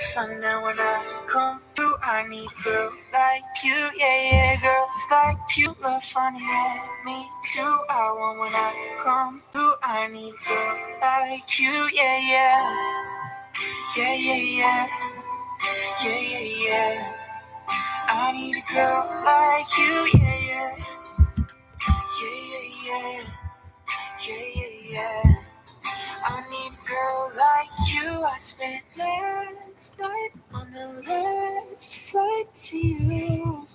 sundown when I come through. I need a girl like you, yeah, girls like you love funny, yeah, me too. I want when I come through. I need a girl like you, yeah, yeah, I need a girl like you, yeah. I need a girl like you. I spent last night on the last flight to you.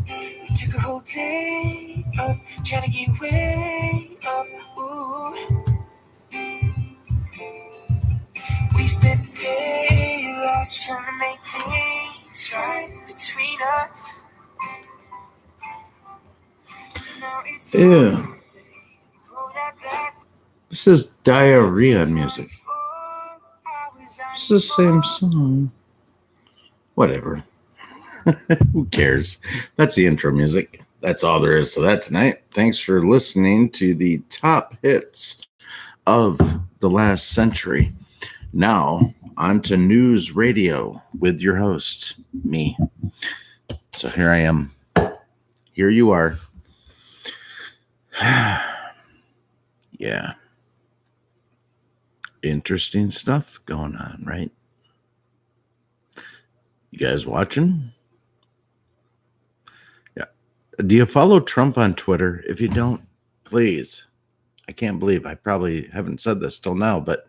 We took a whole day up, trying to get way up. Ooh, we spent the day like trying to make things right between us. Now it's Ew. This is diarrhea music. It's the same song. Whatever. Who cares? That's the intro music. That's all there is to that tonight. Thanks for listening to the top hits of the last century. Now, on to news radio with your host, me. So here I am. Here you are. Yeah. Interesting stuff going on, right? You guys watching? Yeah. Do you follow Trump on Twitter? If you don't, please. I can't believe I probably haven't said this till now, but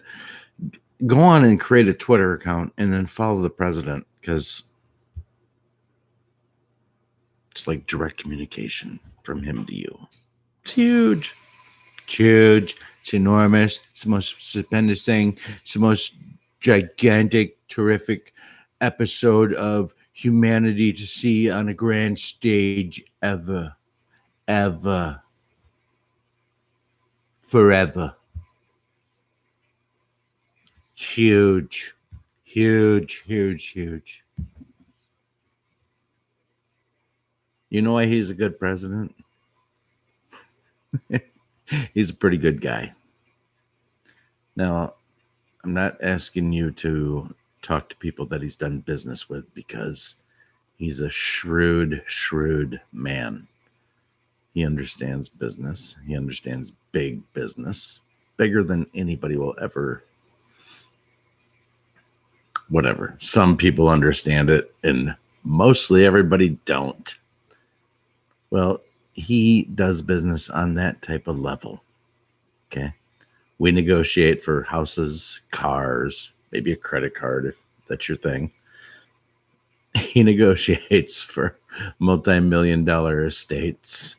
go on and create a Twitter account and then follow the president, because it's like direct communication from him to you. It's huge. It's huge. It's enormous. It's the most stupendous thing. It's the most gigantic, terrific episode of humanity to see on a grand stage ever. Ever. Forever. It's huge. Huge, huge, huge. You know why he's a good president? He's a pretty good guy. Now, I'm not asking you to talk to people that he's done business with, because he's a shrewd man. He understands business. He understands big business, bigger than anybody will ever. Whatever. Some people understand it, and mostly everybody don't. Well, he does business on that type of level. Okay. We negotiate for houses, cars, maybe a credit card if that's your thing. He negotiates for multi-million-dollar estates.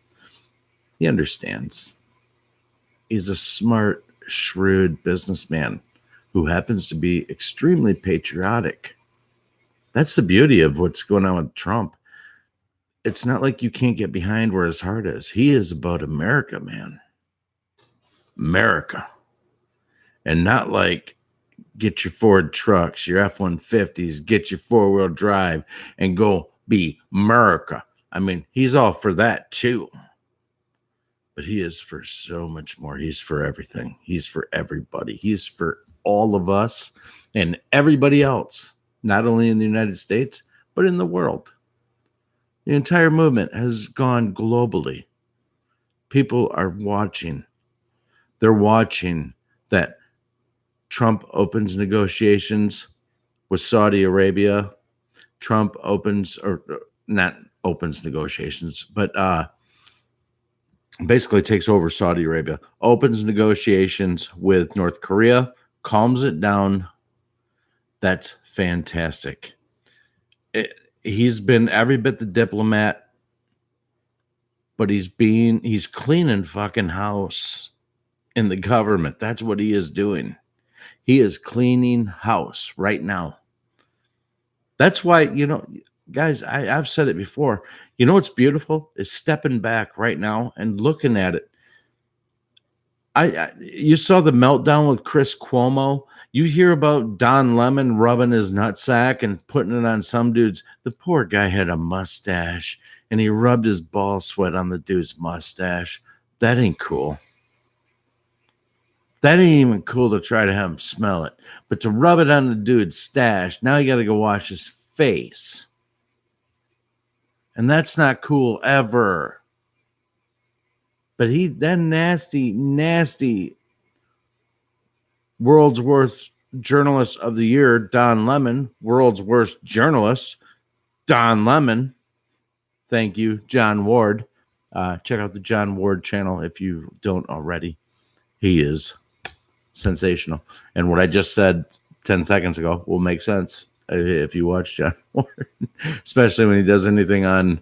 He understands. He's a smart, shrewd businessman who happens to be extremely patriotic. That's the beauty of what's going on with Trump. It's not like you can't get behind where his heart is. He is about America, man. America. And not like get your Ford trucks, your F-150s, get your four-wheel drive, and go be America. I mean, he's all for that too. But he is for so much more. He's for everything. He's for everybody. He's for all of us and everybody else, not only in the United States, but in the world. The entire movement has gone globally. People are watching. They're watching that Trump opens negotiations with Saudi Arabia. Trump opens, or not opens negotiations, but basically takes over Saudi Arabia, opens negotiations with North Korea, calms it down. That's fantastic. He's been every bit the diplomat, but he's cleaning fucking house in the government. That's what he is doing. He is cleaning house right now. That's why, guys, I've said it before. You know what's beautiful is stepping back right now and looking at it. You saw the meltdown with Chris Cuomo. You hear about Don Lemon rubbing his nutsack and putting it on some dudes. The poor guy had a mustache, and he rubbed his ball sweat on the dude's mustache. That ain't cool. That ain't even cool to try to have him smell it. But to rub it on the dude's stash, now you got to go wash his face. And that's not cool ever. But that nasty, nasty world's worst journalist of the year, Don Lemon, world's worst journalist, Don Lemon. Thank you, John Ward. Check out the John Ward channel if you don't already. He is sensational. And what I just said 10 seconds ago will make sense if you watch John Ward, especially when he does anything on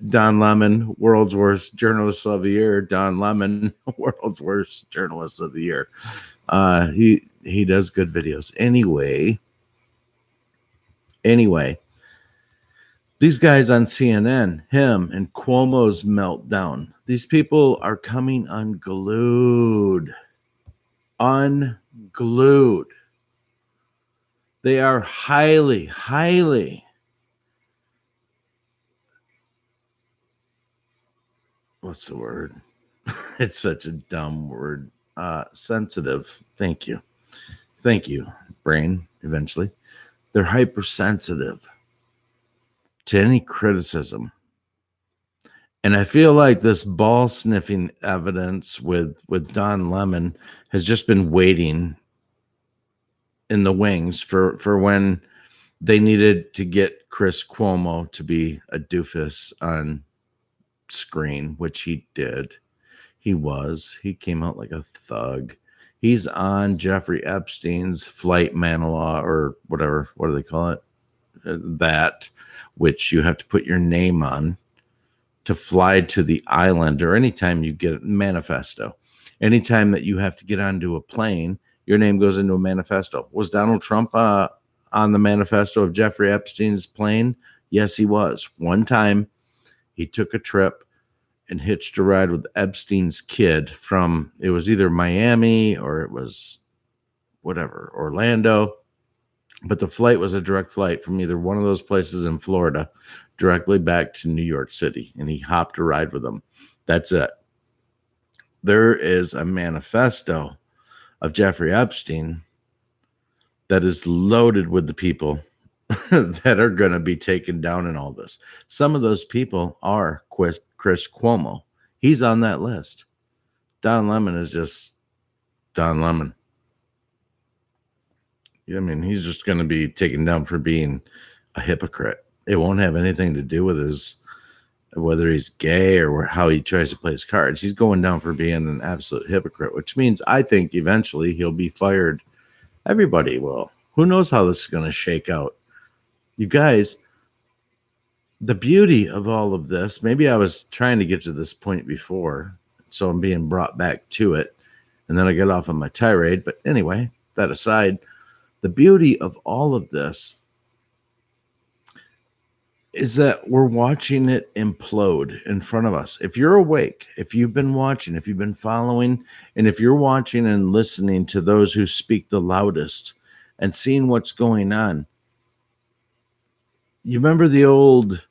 Don Lemon, world's worst journalist of the year. Don Lemon, world's worst journalist of the year. He does good videos. Anyway, these guys on CNN, him and Cuomo's meltdown. These people are coming unglued. Unglued. They are highly what's the word? It's such a dumb word. Sensitive. Thank you, brain. Eventually, they're hypersensitive to any criticism. And I feel like this ball sniffing evidence with Don Lemon has just been waiting in the wings for when they needed to get Chris Cuomo to be a doofus on screen, which he did. He came out like a thug. He's on Jeffrey Epstein's flight manual or whatever. What do they call it? That, which you have to put your name on to fly to the island, or anytime you get a manifesto. Anytime that you have to get onto a plane, your name goes into a manifesto. Was Donald Trump on the manifesto of Jeffrey Epstein's plane? Yes, he was. One time he took a trip and hitched a ride with Epstein's kid from, it was either Miami or it was whatever, Orlando. But the flight was a direct flight from either one of those places in Florida directly back to New York City. And he hopped a ride with them. That's it. There is a manifesto of Jeffrey Epstein that is loaded with the people that are going to be taken down in all this. Some of those people are Chris Cuomo. He's on that list. Don Lemon is just Don Lemon. I mean, he's just going to be taken down for being a hypocrite. It won't have anything to do with whether he's gay or how he tries to play his cards. He's going down for being an absolute hypocrite, which means I think eventually he'll be fired. Everybody will. Who knows how this is going to shake out? You guys, the beauty of all of this, maybe I was trying to get to this point before, so I'm being brought back to it, and then I get off on my tirade. But anyway, that aside, the beauty of all of this is that we're watching it implode in front of us. If you're awake, if you've been watching, if you've been following, and if you're watching and listening to those who speak the loudest and seeing what's going on, you remember the old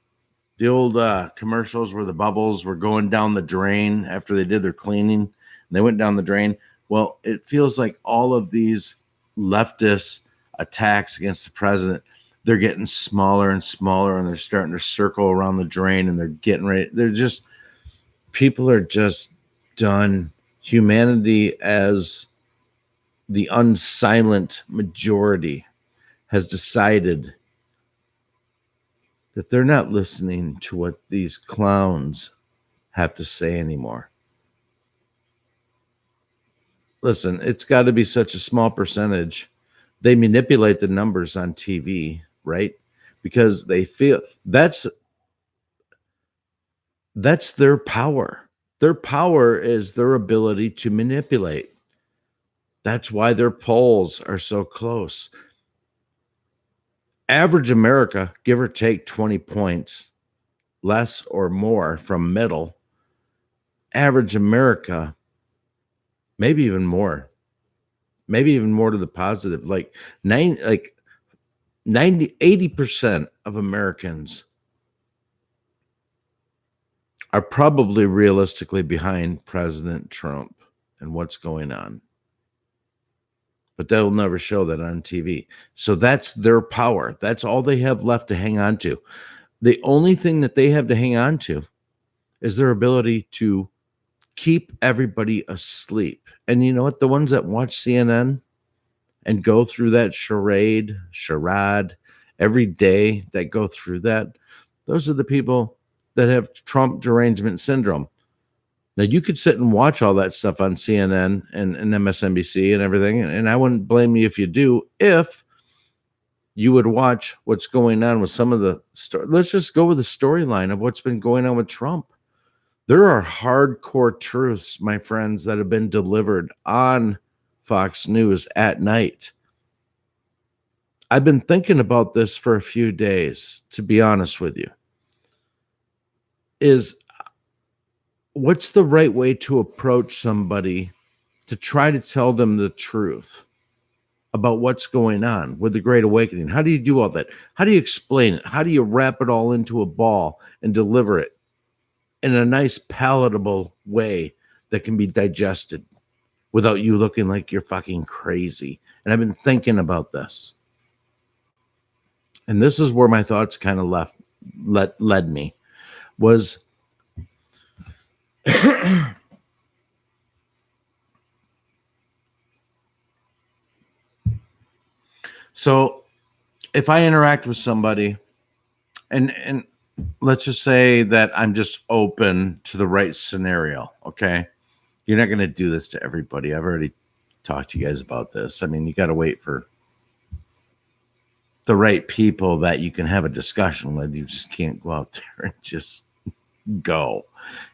commercials where the bubbles were going down the drain after they did their cleaning and they went down the drain? Well, it feels like all of these leftist attacks against the president, they're getting smaller and smaller, and they're starting to circle around the drain, and they're getting ready. People are just done. Humanity, as the unsilent majority, has decided that they're not listening to what these clowns have to say anymore. Listen, it's got to be such a small percentage. They manipulate the numbers on TV, right? Because they feel that's their power. Their power is their ability to manipulate. That's why their polls are so close. Average America, give or take 20 points, less or more from middle. Average America, maybe even more to the positive, like 80% of Americans are probably realistically behind President Trump and what's going on. but they'll never show that on TV. So that's their power. That's all they have left to hang on to. The only thing that they have to hang on to is their ability to keep everybody asleep. And you know what? The ones that watch CNN and go through that charade every day, that go through that, those are the people that have Trump derangement syndrome. Now, you could sit and watch all that stuff on CNN and MSNBC and everything, and I wouldn't blame you if you do, if you would watch what's going on with some of the let's just go with the storyline of what's been going on with Trump. There are hardcore truths, my friends, that have been delivered on Fox News at night. I've been thinking about this for a few days, to be honest with you. Is what's the right way to approach somebody to try to tell them the truth about what's going on with the Great Awakening? How do you do all that? How do you explain it? How do you wrap it all into a ball and deliver it in a nice, palatable way that can be digested without you looking like you're fucking crazy? And I've been thinking about this. And this is where my thoughts kind of led me, was so if I interact with somebody and let's just say that I'm just open to the right scenario, okay? You're not going to do this to everybody. I've already talked to you guys about this. I mean, you got to wait for the right people that you can have a discussion with. You just can't go out there and just go.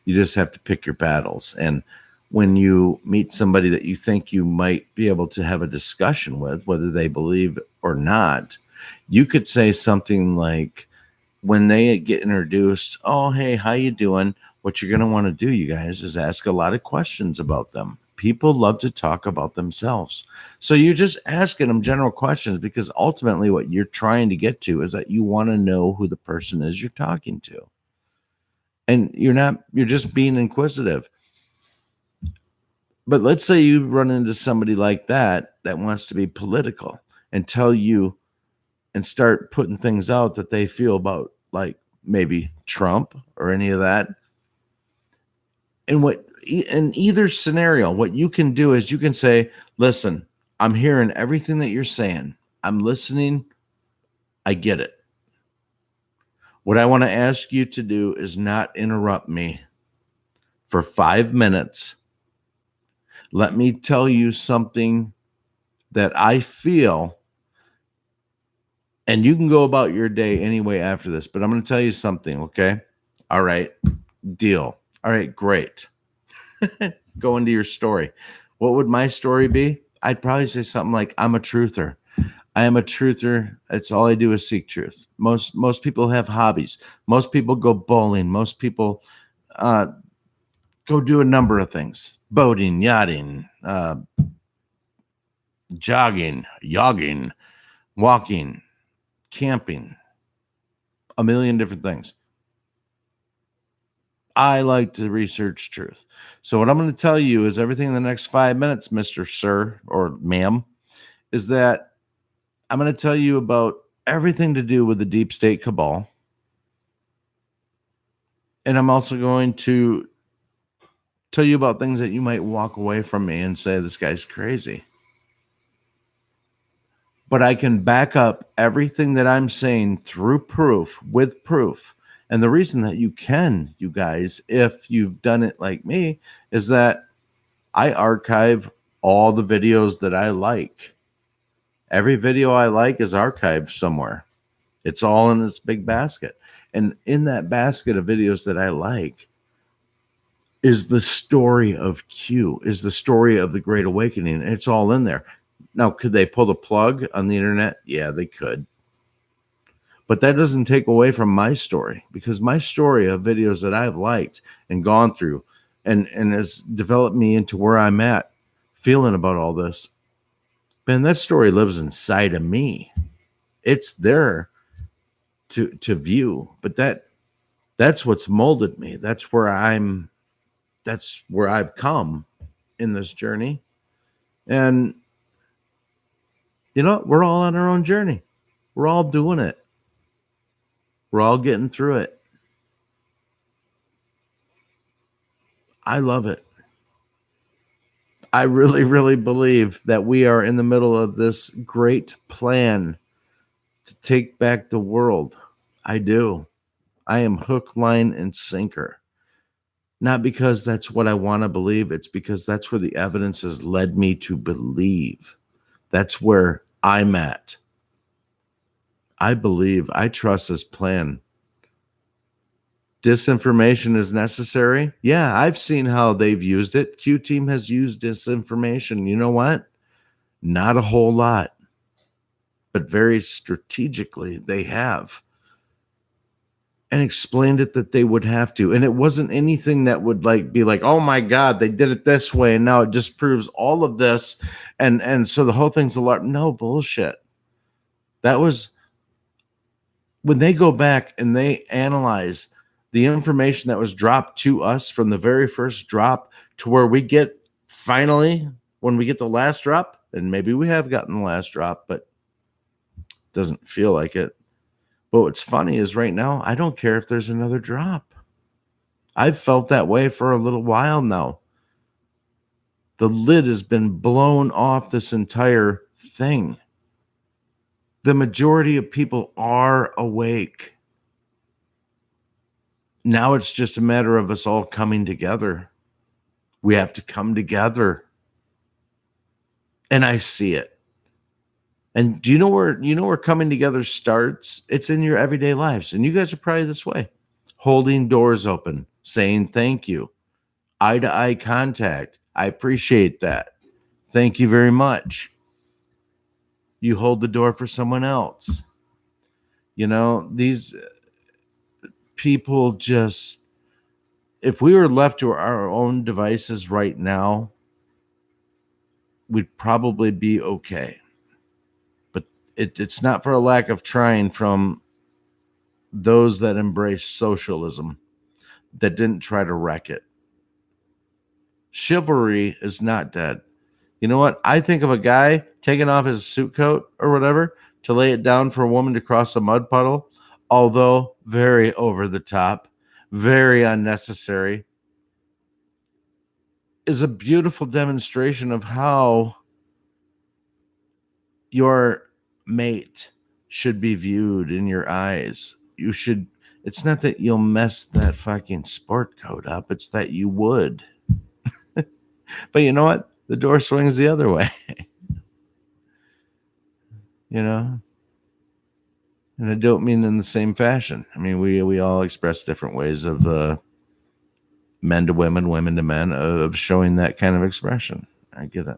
You just have to pick your battles. And when you meet somebody that you think you might be able to have a discussion with, whether they believe or not, you could say something like, when they get introduced, oh, hey, how you doing? What you're going to want to do, you guys, is ask a lot of questions about them. People love to talk about themselves. So you're just asking them general questions, because ultimately what you're trying to get to is that you want to know who the person is you're talking to. And you're just being inquisitive. But let's say you run into somebody like that wants to be political and tell you and start putting things out that they feel about, like maybe Trump or any of that. And in either scenario, what you can do is you can say, listen, I'm hearing everything that you're saying. I'm listening. I get it. What I want to ask you to do is not interrupt me for 5 minutes. Let me tell you something that I feel, and you can go about your day anyway after this, but I'm going to tell you something, okay? All right, deal. All right, great. Go into your story. What would my story be? I'd probably say something like, I'm a truther. I am a truther. That's all I do is seek truth. Most people have hobbies. Most people go bowling. Most people go do a number of things. Boating, yachting, jogging, yogging, walking, camping, a million different things. I like to research truth. So what I'm going to tell you is everything in the next 5 minutes, Mr. Sir or ma'am, is that I'm going to tell you about everything to do with the deep state cabal. And I'm also going to tell you about things that you might walk away from me and say, this guy's crazy. But I can back up everything that I'm saying through proof, with proof. And the reason that you can, you guys, if you've done it like me, is that I archive all the videos that I like. Every video I like is archived somewhere. It's all in this big basket. And in that basket of videos that I like is the story of Q, is the story of the Great Awakening. It's all in there. Now, could they pull the plug on the internet? Yeah, they could. But that doesn't take away from my story, because my story of videos that I've liked and gone through and has developed me into where I'm at feeling about all this, man, that story lives inside of me. It's there to view, but that's what's molded me. That's where I've come in this journey. And You know, we're all on our own journey. We're all doing it. We're all getting through it. I love it. I really, really believe that we are in the middle of this great plan to take back the world. I do. I am hook, line, and sinker. Not because that's what I want to believe, it's because that's where the evidence has led me to believe. That's where I'm at. I believe, I trust this plan. Disinformation is necessary. Yeah, I've seen how they've used it. Q Team has used disinformation. You know what? Not a whole lot, but very strategically they have. And explained it that they would have to. And it wasn't anything that would like be like, oh my God, they did it this way. And now it just proves all of this. And so the whole thing's a lot. No bullshit. That was when they go back and they analyze the information that was dropped to us from the very first drop to where we get finally, when we get the last drop, and maybe we have gotten the last drop, but it doesn't feel like it. But what's funny is right now, I don't care if there's another drop. I've felt that way for a little while now. The lid has been blown off this entire thing. The majority of people are awake. Now it's just a matter of us all coming together. We have to come together. And I see it. And do you know where coming together starts? It's in your everyday lives. And you guys are probably this way. Holding doors open, saying thank you. Eye-to-eye contact. I appreciate that. Thank you very much. You hold the door for someone else. You know, these people just, if we were left to our own devices right now, we'd probably be okay. But it's not for a lack of trying from those that embrace socialism, that didn't try to wreck it. Chivalry is not dead. You know what? I think of a guy taking off his suit coat or whatever to lay it down for a woman to cross a mud puddle, although very over the top, very unnecessary, is a beautiful demonstration of how your mate should be viewed in your eyes. You should, it's not that you'll mess that fucking sport coat up, it's that you would. But you know what? The door swings the other way. You know? And I don't mean in the same fashion. I mean, we all express different ways of men to women, women to men, of showing that kind of expression. I get it.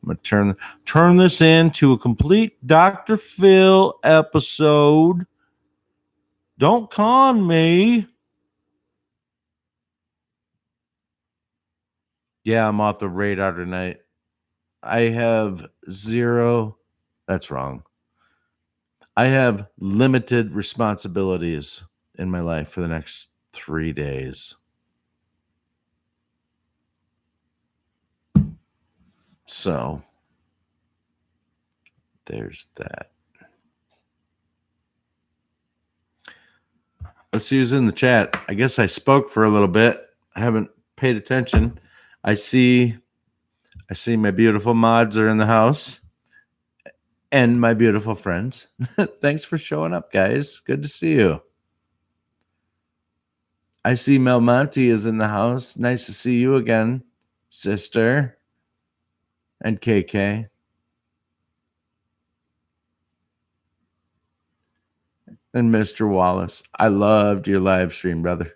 I'm gonna turn this into a complete Dr. Phil episode. Don't con me. Yeah, I'm off the radar tonight. I have zero. That's wrong. I have limited responsibilities in my life for the next 3 days. So there's that. Let's see who's in the chat. I guess I spoke for a little bit. I haven't paid attention. I see my beautiful mods are in the house and my beautiful friends. Thanks for showing up, guys. Good to see you. I see Mel Monty is in the house. Nice to see you again, sister. And KK. And Mr. Wallace. I loved your live stream, brother.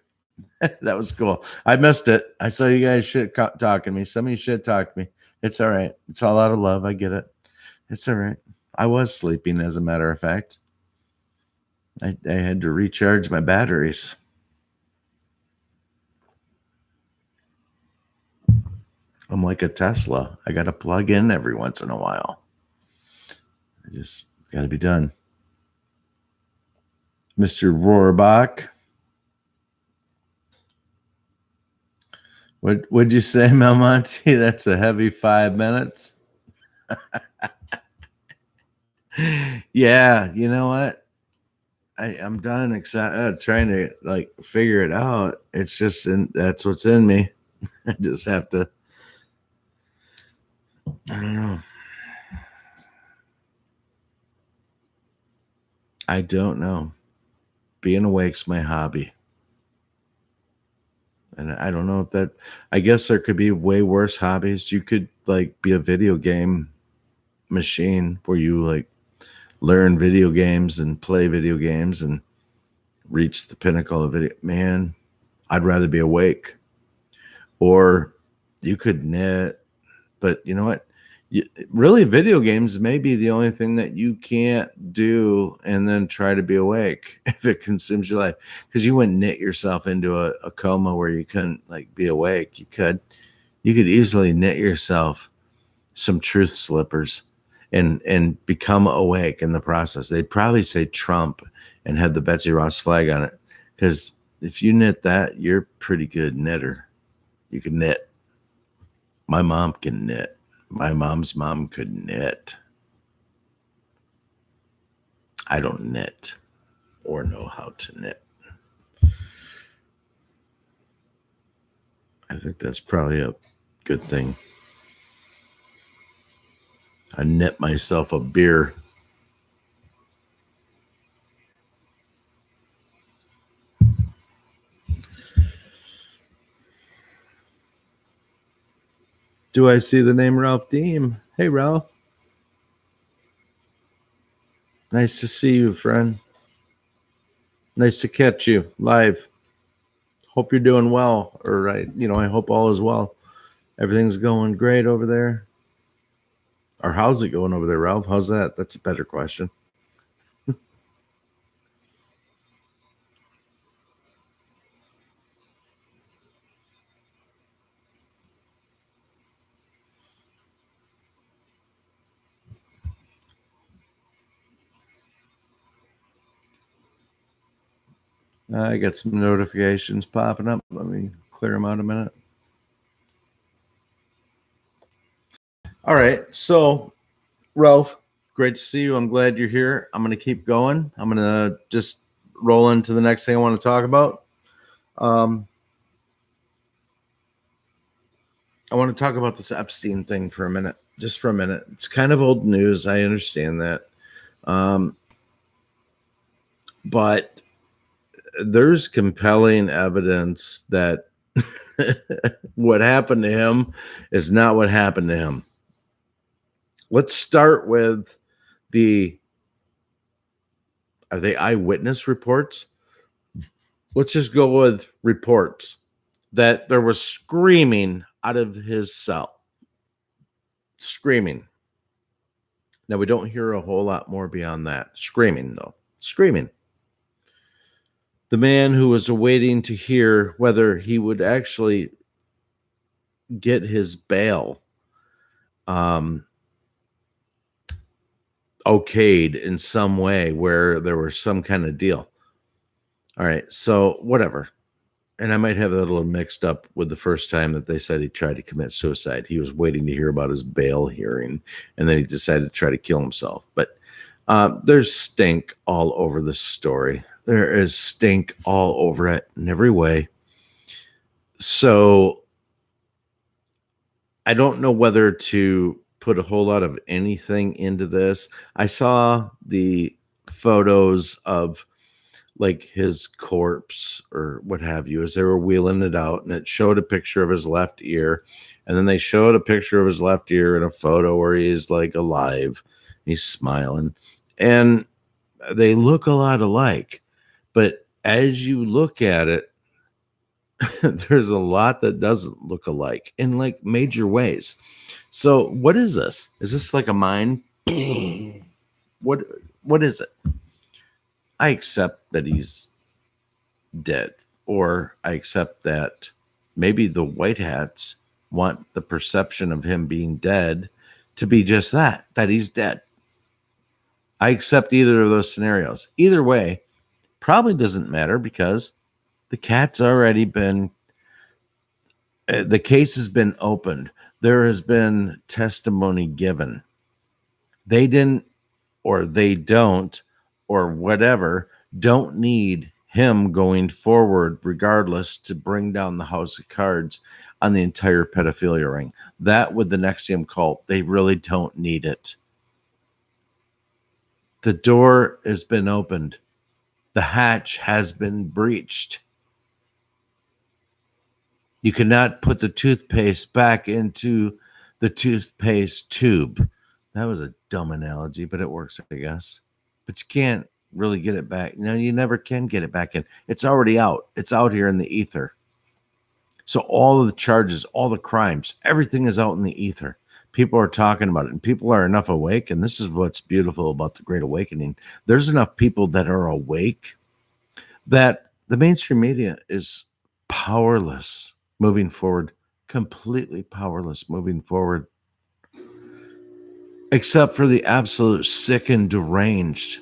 That was cool. I missed it. I saw you guys shit talking me. Some of you shit talked me. It's all right. It's all out of love. I get it. It's all right. I was sleeping, as a matter of fact. I had to recharge my batteries. I'm like a Tesla. I got to plug in every once in a while. I just got to be done. Mr. Rohrbach. What'd you say, Mel Monty? That's a heavy 5 minutes. Yeah, you know what? I'm done trying to like figure it out. It's just that's what's in me. I just have to. I don't know. I don't know. Being awake's my hobby, and I don't know if that. I guess there could be way worse hobbies. You could like be a video game machine where you like learn video games and play video games and reach the pinnacle of it. Man, I'd rather be awake. Or you could knit, but you know what? Really, video games may be the only thing that you can't do and then try to be awake if it consumes your life. Because you wouldn't knit yourself into a coma where you couldn't like be awake. You could easily knit yourself some truth slippers and become awake in the process. They'd probably say Trump and have the Betsy Ross flag on it. Because if you knit that, you're a pretty good knitter. You can knit. My mom can knit. My mom's mom could knit. I don't knit or know how to knit. I think that's probably a good thing. I knit myself a beer. Do I see the name Ralph Deem? Hey, Ralph. Nice to see you, friend. Nice to catch you live. Hope you're doing well. Or I hope all is well. Everything's going great over there. Or how's it going over there, Ralph? How's that? That's a better question. I got some notifications popping up. Let me clear them out a minute. All right. So, Ralph, great to see you. I'm glad you're here. I'm going to keep going. I'm going to just roll into the next thing I want to talk about. I want to talk about this Epstein thing for a minute, just for a minute. It's kind of old news. I understand that. But there's compelling evidence that what happened to him is not what happened to him. Let's start with are they eyewitness reports? Let's just go with reports that there was screaming out of his cell. Screaming. Now, we don't hear a whole lot more beyond that. Screaming, though. Screaming. The man who was awaiting to hear whether he would actually get his bail okayed in some way where there was some kind of deal. All right, so whatever. And I might have that a little mixed up with the first time that they said he tried to commit suicide. He was waiting to hear about his bail hearing, and then he decided to try to kill himself. But there's stink all over this story. There is stink all over it in every way. So I don't know whether to put a whole lot of anything into this. I saw the photos of like his corpse or what have you as they were wheeling it out, and it showed a picture of his left ear, and then they showed a picture of his left ear in a photo where he's like alive, he's smiling, and they look a lot alike. But as you look at it, there's a lot that doesn't look alike in like major ways. So what is this? Is this like a mind? What is it? I accept that he's dead, or I accept that maybe the white hats want the perception of him being dead to be just that he's dead. I accept either of those scenarios. Either way, probably doesn't matter because the cat's already been, the case has been opened. There has been testimony given. They didn't or they don't, or whatever, don't need him going forward, regardless, to bring down the house of cards on the entire pedophilia ring. That with the NXIVM cult, they really don't need it. The door has been opened. The hatch has been breached. You cannot put the toothpaste back into the toothpaste tube. That was a dumb analogy, but it works, I guess. But you can't really get it back. No, you never can get it back in. It's already out. It's out here in the ether. So all of the charges, all the crimes, everything is out in the ether. People are talking about it, and people are enough awake. And this is what's beautiful about the Great Awakening. There's enough people that are awake that the mainstream media is powerless moving forward, completely powerless moving forward, except for the absolute sick and deranged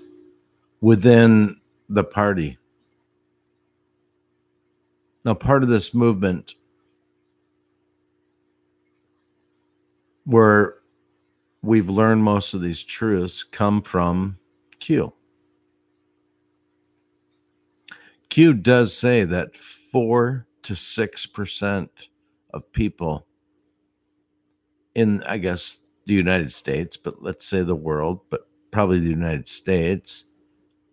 within the party. Now, part of this movement where we've learned most of these truths come from Q. Q does say that 4 to 6% of people in, I guess, the United States, but let's say the world, but probably the United States,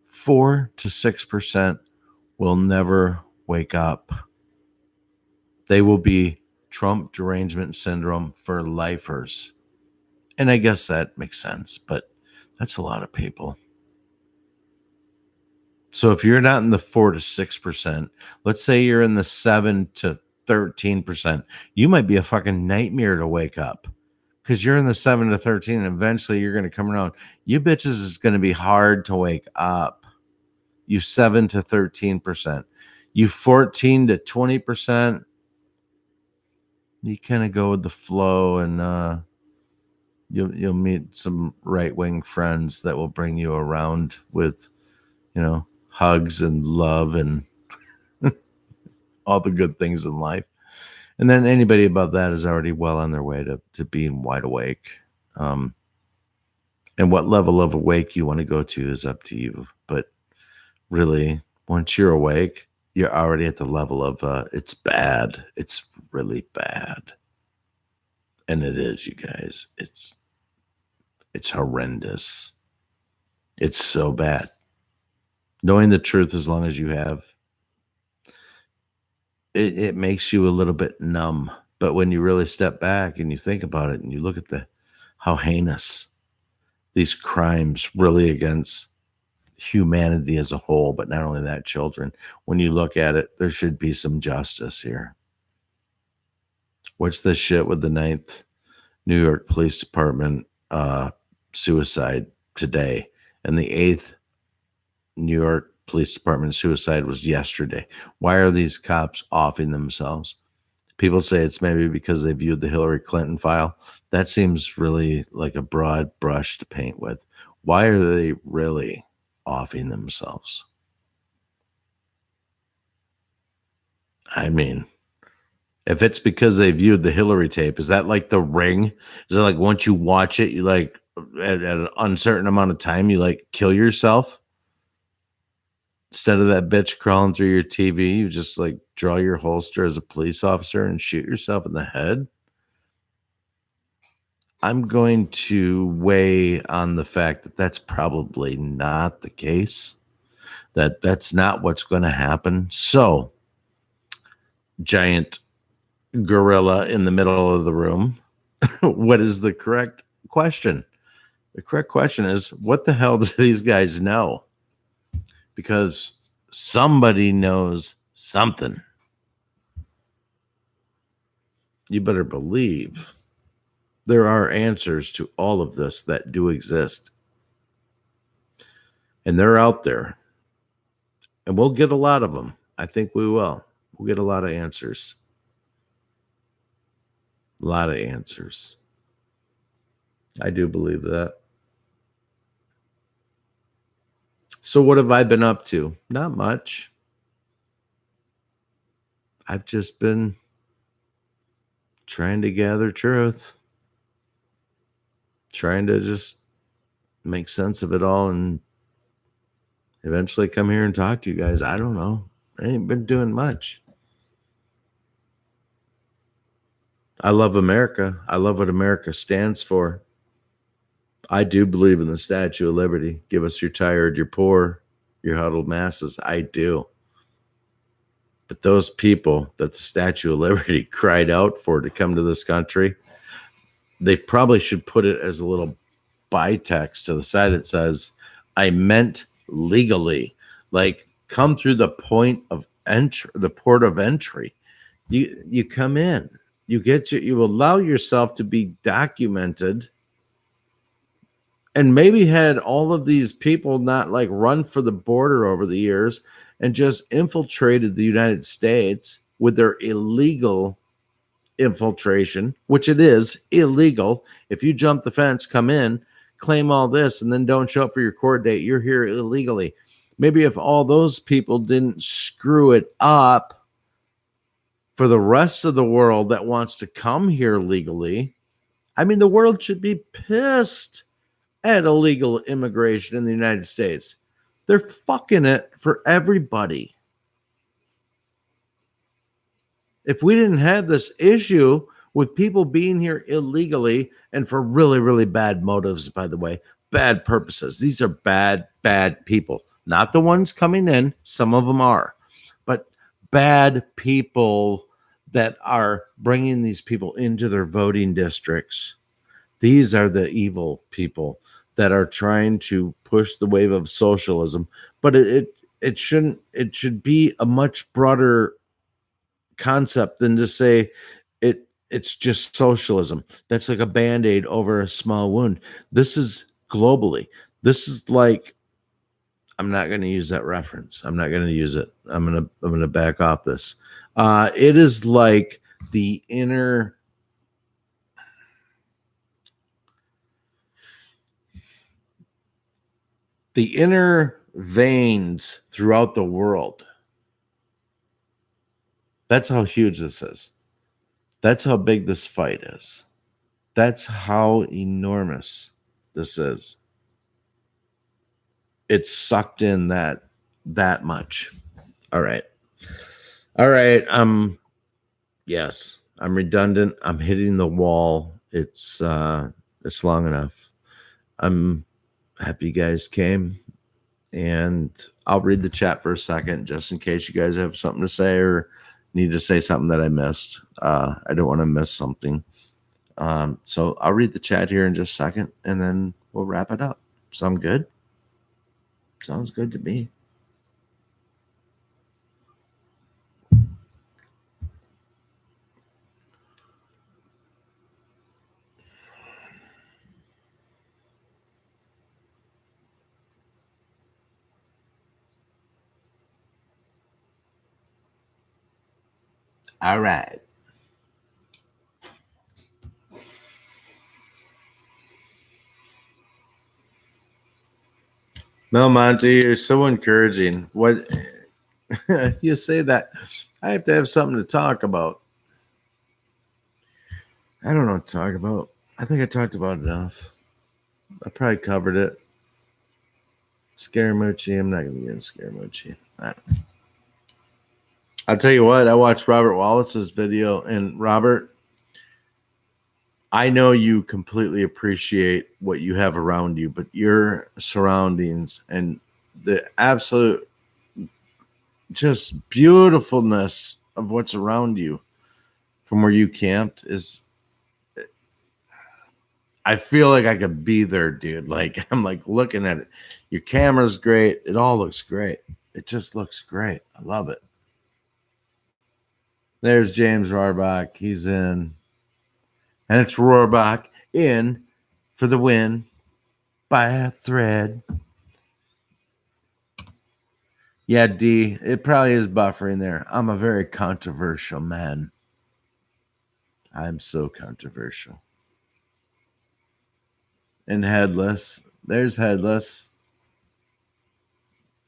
4 to 6% will never wake up. They will be Trump derangement syndrome for lifers. And I guess that makes sense, but that's a lot of people. So if you're not in the 4 to 6%, let's say you're in the 7 to 13%, you might be a fucking nightmare to wake up because you're in the 7 to 13 and eventually you're going to come around. You bitches is going to be hard to wake up. You 7 to 13%. You 14 to 20%, you kind of go with the flow, and you'll meet some right-wing friends that will bring you around with, hugs and love and all the good things in life. And then anybody above that is already well on their way to being wide awake. And what level of awake you want to go to is up to you. But really, once you're awake, you're already at the level of it's bad. It's really bad. And it is, you guys. It's horrendous. It's so bad. Knowing the truth as long as you have, it makes you a little bit numb. But when you really step back and you think about it and you look at how heinous these crimes really against humanity as a whole, but not only that, children, when you look at it, there should be some justice here. What's this shit with the 9th New York Police Department suicide today, and the 8th New York Police Department suicide was yesterday? Why are these cops offing themselves? People say it's maybe because they viewed the Hillary Clinton file. That seems really like a broad brush to paint with. Why are they really offing themselves? I mean, if it's because they viewed the Hillary tape, is that like The Ring? Is it like once you watch it, you like at an uncertain amount of time, you like kill yourself? Instead of that bitch crawling through your TV, you just like draw your holster as a police officer and shoot yourself in the head? I'm going to weigh on the fact that that's probably not the case, that's not what's going to happen. So, giant gorilla in the middle of the room, what is the correct question? The correct question is, what the hell do these guys know? Because somebody knows something. You better believe there are answers to all of this that do exist. And they're out there. And we'll get a lot of them. I think we will. We'll get a lot of answers. A lot of answers. I do believe that. So what have I been up to? Not much. I've just been trying to gather truth. Trying to just make sense of it all, and eventually come here and talk to you guys. I don't know. I ain't been doing much. I love America. I love what America stands for. I do believe in the Statue of Liberty. Give us your tired, your poor, your huddled masses. I do. But those people that the Statue of Liberty cried out for to come to this country, they probably should put it as a little bytext to the side that says, I meant legally. Like, come through the point of entry, the port of entry. You come in. You allow yourself to be documented, and maybe had all of these people not like run for the border over the years and just infiltrated the United States with their illegal infiltration, which it is illegal. If you jump the fence, come in, claim all this, and then don't show up for your court date, you're here illegally. Maybe if all those people didn't screw it up for the rest of the world that wants to come here legally, I mean, the world should be pissed at illegal immigration in the United States. They're fucking it for everybody. If we didn't have this issue with people being here illegally and for really, really bad motives, by the way, bad purposes. These are bad, bad people. Not the ones coming in. Some of them are. But bad people that are bringing these people into their voting districts. These are the evil people that are trying to push the wave of socialism. But it should be a much broader concept than to say it's just socialism. That's like a band-aid over a small wound. This is globally. This is like, I'm not going to use that reference. I'm not going to use it. I'm going to back off this. It is like the inner veins throughout the world. That's how huge this is. That's how big this fight is. That's how enormous this is. It's sucked in that much. All right. Yes, I'm redundant. I'm hitting the wall. It's long enough. I'm happy you guys came, and I'll read the chat for a second just in case you guys have something to say or need to say something that I missed. I don't want to miss something. So I'll read the chat here in just a second, and then we'll wrap it up. Sound good? Sounds good to me. All right. Mel Monty, you're so encouraging. What you say that I have to have something to talk about. I don't know what to talk about. I think I talked about it enough. I probably covered it. Scaramucci. I'm not going to get into Scaramucci. I don't know. I'll tell you what. I watched Robert Wallace's video, and Robert, I know you completely appreciate what you have around you, but your surroundings and the absolute just beautifulness of what's around you from where you camped is, I feel like I could be there, dude. Like, I'm like looking at it. Your camera's great. It all looks great. It just looks great. I love it. There's James Rohrbach. He's in. And it's Rohrbach in for the win by a thread. Yeah, D, it probably is buffering there. I'm a very controversial man. I'm so controversial. And Headless. There's Headless.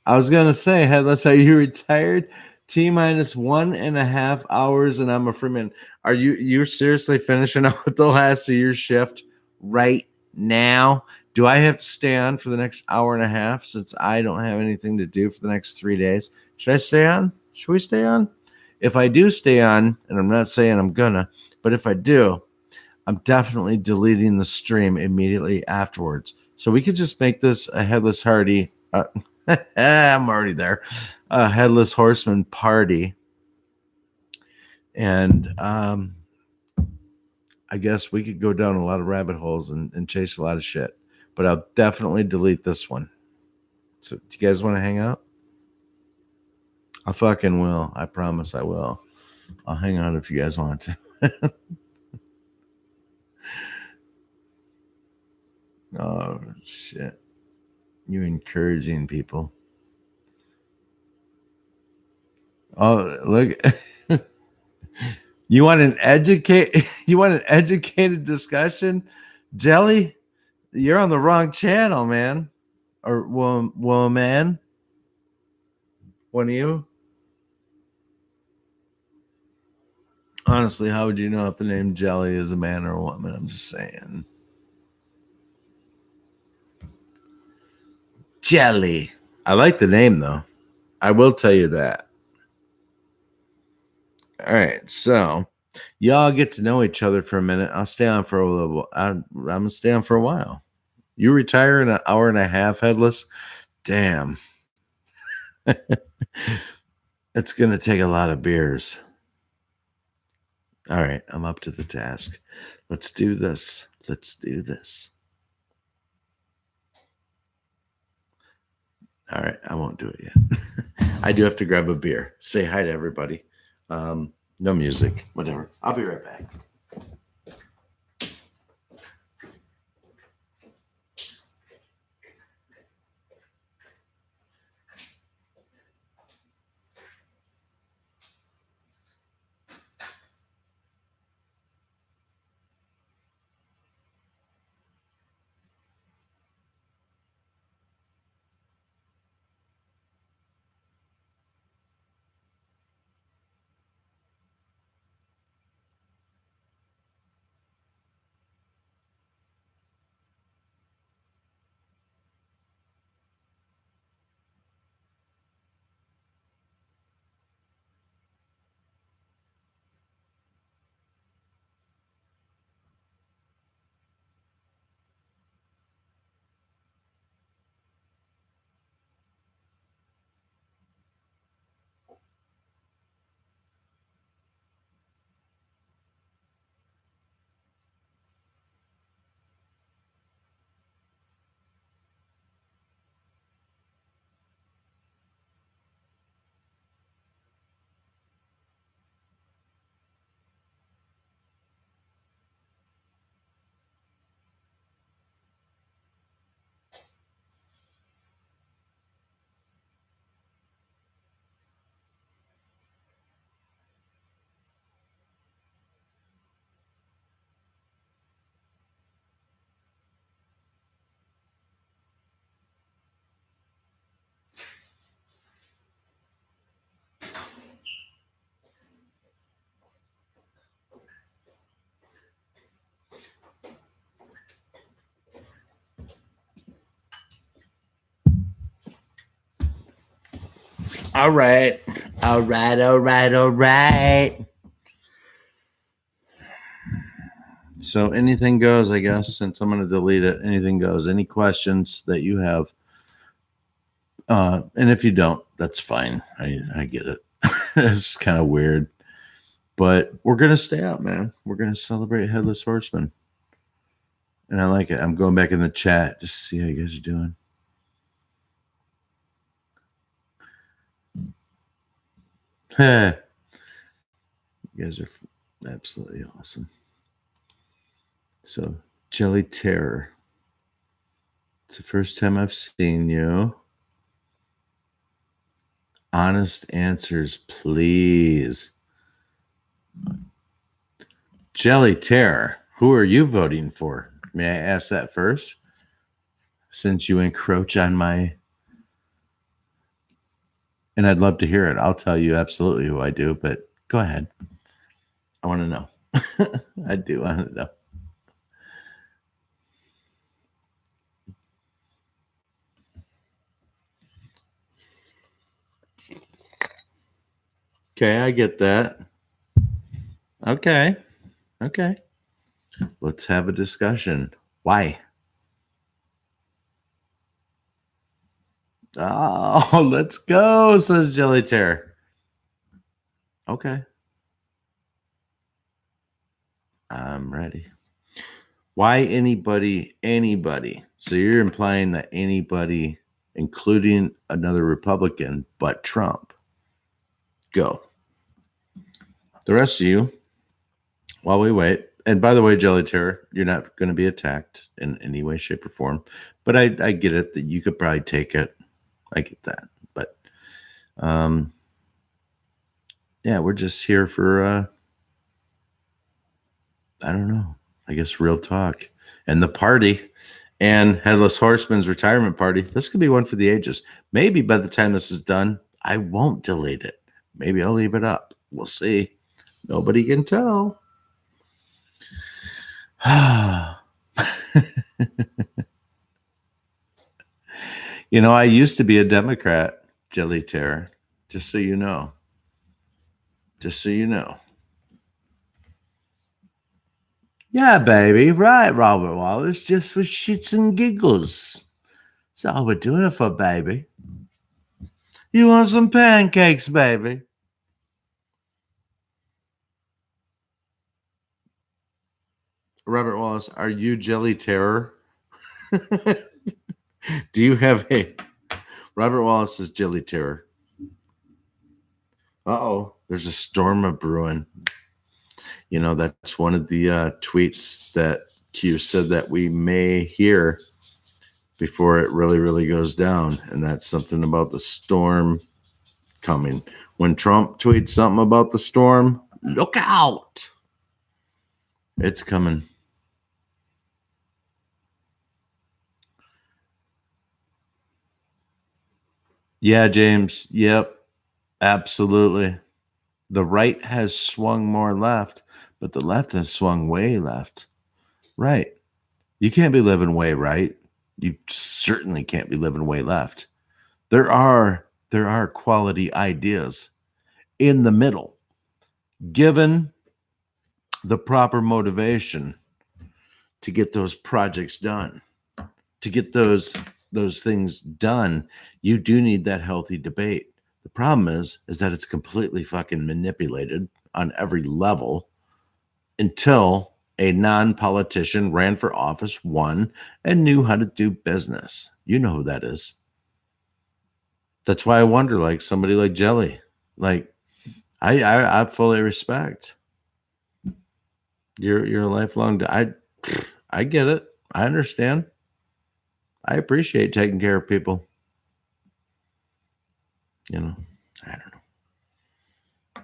I was going to say, Headless, are you retired? T-minus 1.5 hours and I'm a Freeman. You're seriously finishing up with the last of your shift right now? Do I have to stay on for the next hour and a half since I don't have anything to do for the next 3 days? Should I stay on? Should we stay on? If I do stay on, and I'm not saying I'm gonna, but if I do, I'm definitely deleting the stream immediately afterwards. So we could just make this a Headless Hardy. I'm already there. A Headless Horseman party. And I guess we could go down a lot of rabbit holes and chase a lot of shit. But I'll definitely delete this one. So do you guys want to hang out? I fucking will. I promise I will. I'll hang out if you guys want to. Oh, shit. You encouraging people. Oh, look. You want an educated discussion? Jelly, you're on the wrong channel, man. Or woman. One of you? Honestly, how would you know if the name Jelly is a man or a woman? I'm just saying. Jelly. I like the name, though. I will tell you that. All right, so y'all get to know each other for a minute. I'll stay on for a little. I'm gonna stay on for a while. You retire in an hour and a half, Headless. Damn. It's gonna take a lot of beers. All right, I'm up to the task. Let's do this. Let's do this. All right, I won't do it yet. I do have to grab a beer. Say hi to everybody. No music, whatever. I'll be right back. All right. All right. All right. All right. So anything goes, I guess, since I'm going to delete it. Anything goes. Any questions that you have? And if you don't, that's fine. I get it. It's kind of weird. But we're going to stay out, man. We're going to celebrate Headless Horseman. And I like it. I'm going back in the chat just to see how you guys are doing. You guys are absolutely awesome. So, Jelly Terror. It's the first time I've seen you. Honest answers, please. Jelly Terror, who are you voting for? May I ask that first? Since you encroach on my... And I'd love to hear it. I'll tell you absolutely who I do, but go ahead. I want to know. I do want to know. Okay, I get that. Okay. Okay. Let's have a discussion. Why? Oh, let's go, says Jelly Terror. Okay. I'm ready. Why anybody? So you're implying that anybody, including another Republican, but Trump. Go. The rest of you, while we wait. And by the way, Jelly Terror, you're not going to be attacked in any way, shape, or form. But I get it that you could probably take it. I get that. But yeah, we're just here for I don't know. I guess real talk and the party and Headless Horseman's retirement party. This could be one for the ages. Maybe by the time this is done, I won't delete it. Maybe I'll leave it up. We'll see. Nobody can tell. You know, I used to be a Democrat, Jelly Terror, just so you know. Just so you know. Yeah, baby. Right, Robert Wallace. Just for shits and giggles. That's all we're doing it for, baby. You want some pancakes, baby? Robert Wallace, are you Jelly Terror? Do you have a Robert Wallace's Jelly Terror? Uh-oh, there's a storm of brewing. You know, that's one of the tweets that Q said that we may hear before it really, really goes down. And that's something about the storm coming. When Trump tweets something about the storm, look out. It's coming. Yeah, James. Yep. Absolutely. The right has swung more left, but the left has swung way left. Right. You can't be living way right. You certainly can't be living way left. There are quality ideas in the middle, given the proper motivation to get those projects done, to get those things done. You do need that healthy debate. The problem is that it's completely fucking manipulated on every level until a non-politician ran for office, won, and knew how to do business. You know who that is. That's why I wonder, like somebody like Jelly, like I fully respect. You're a lifelong. I get it. I understand. I appreciate taking care of people. You know, I don't know.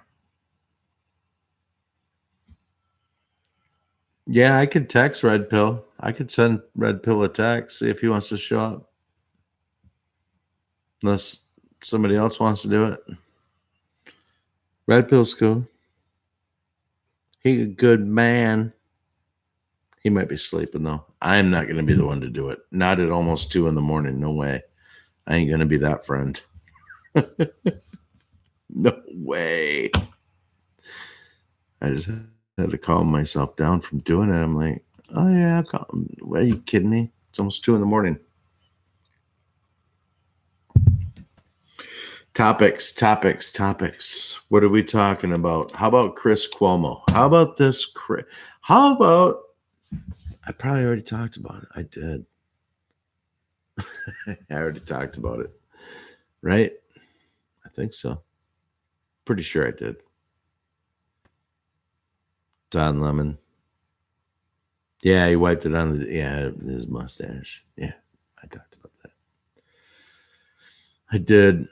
Yeah, I could text Red Pill. I could send Red Pill a text, see if he wants to show up. Unless somebody else wants to do it. Red Pill's cool. He a good man. He might be sleeping though. I'm not going to be the one to do it. Not at almost 2 a.m. No way. I ain't going to be that friend. No way. I just had to calm myself down from doing it. I'm like, oh yeah, are you kidding me? It's almost 2 a.m. Topics. What are we talking about? How about Chris Cuomo? How about this? How about? I probably already talked about it. I did. I already talked about it. Right? I think so. Pretty sure I did. Don Lemon. Yeah, he wiped it on his mustache. Yeah, I talked about that. I did.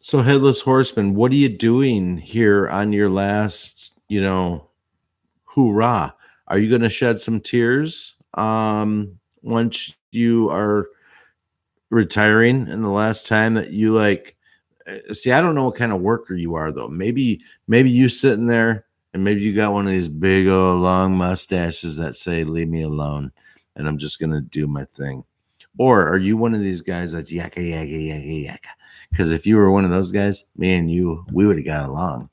So, Headless Horseman, what are you doing here on your last, hoorah? Are you going to shed some tears once you are retiring? And the last time that you see, I don't know what kind of worker you are though. Maybe you sitting there and maybe you got one of these big old long mustaches that say leave me alone and I'm just going to do my thing. Or are you one of these guys that's yakka, yakka, yakka, yakka? Because if you were one of those guys, me and you, we would have got along.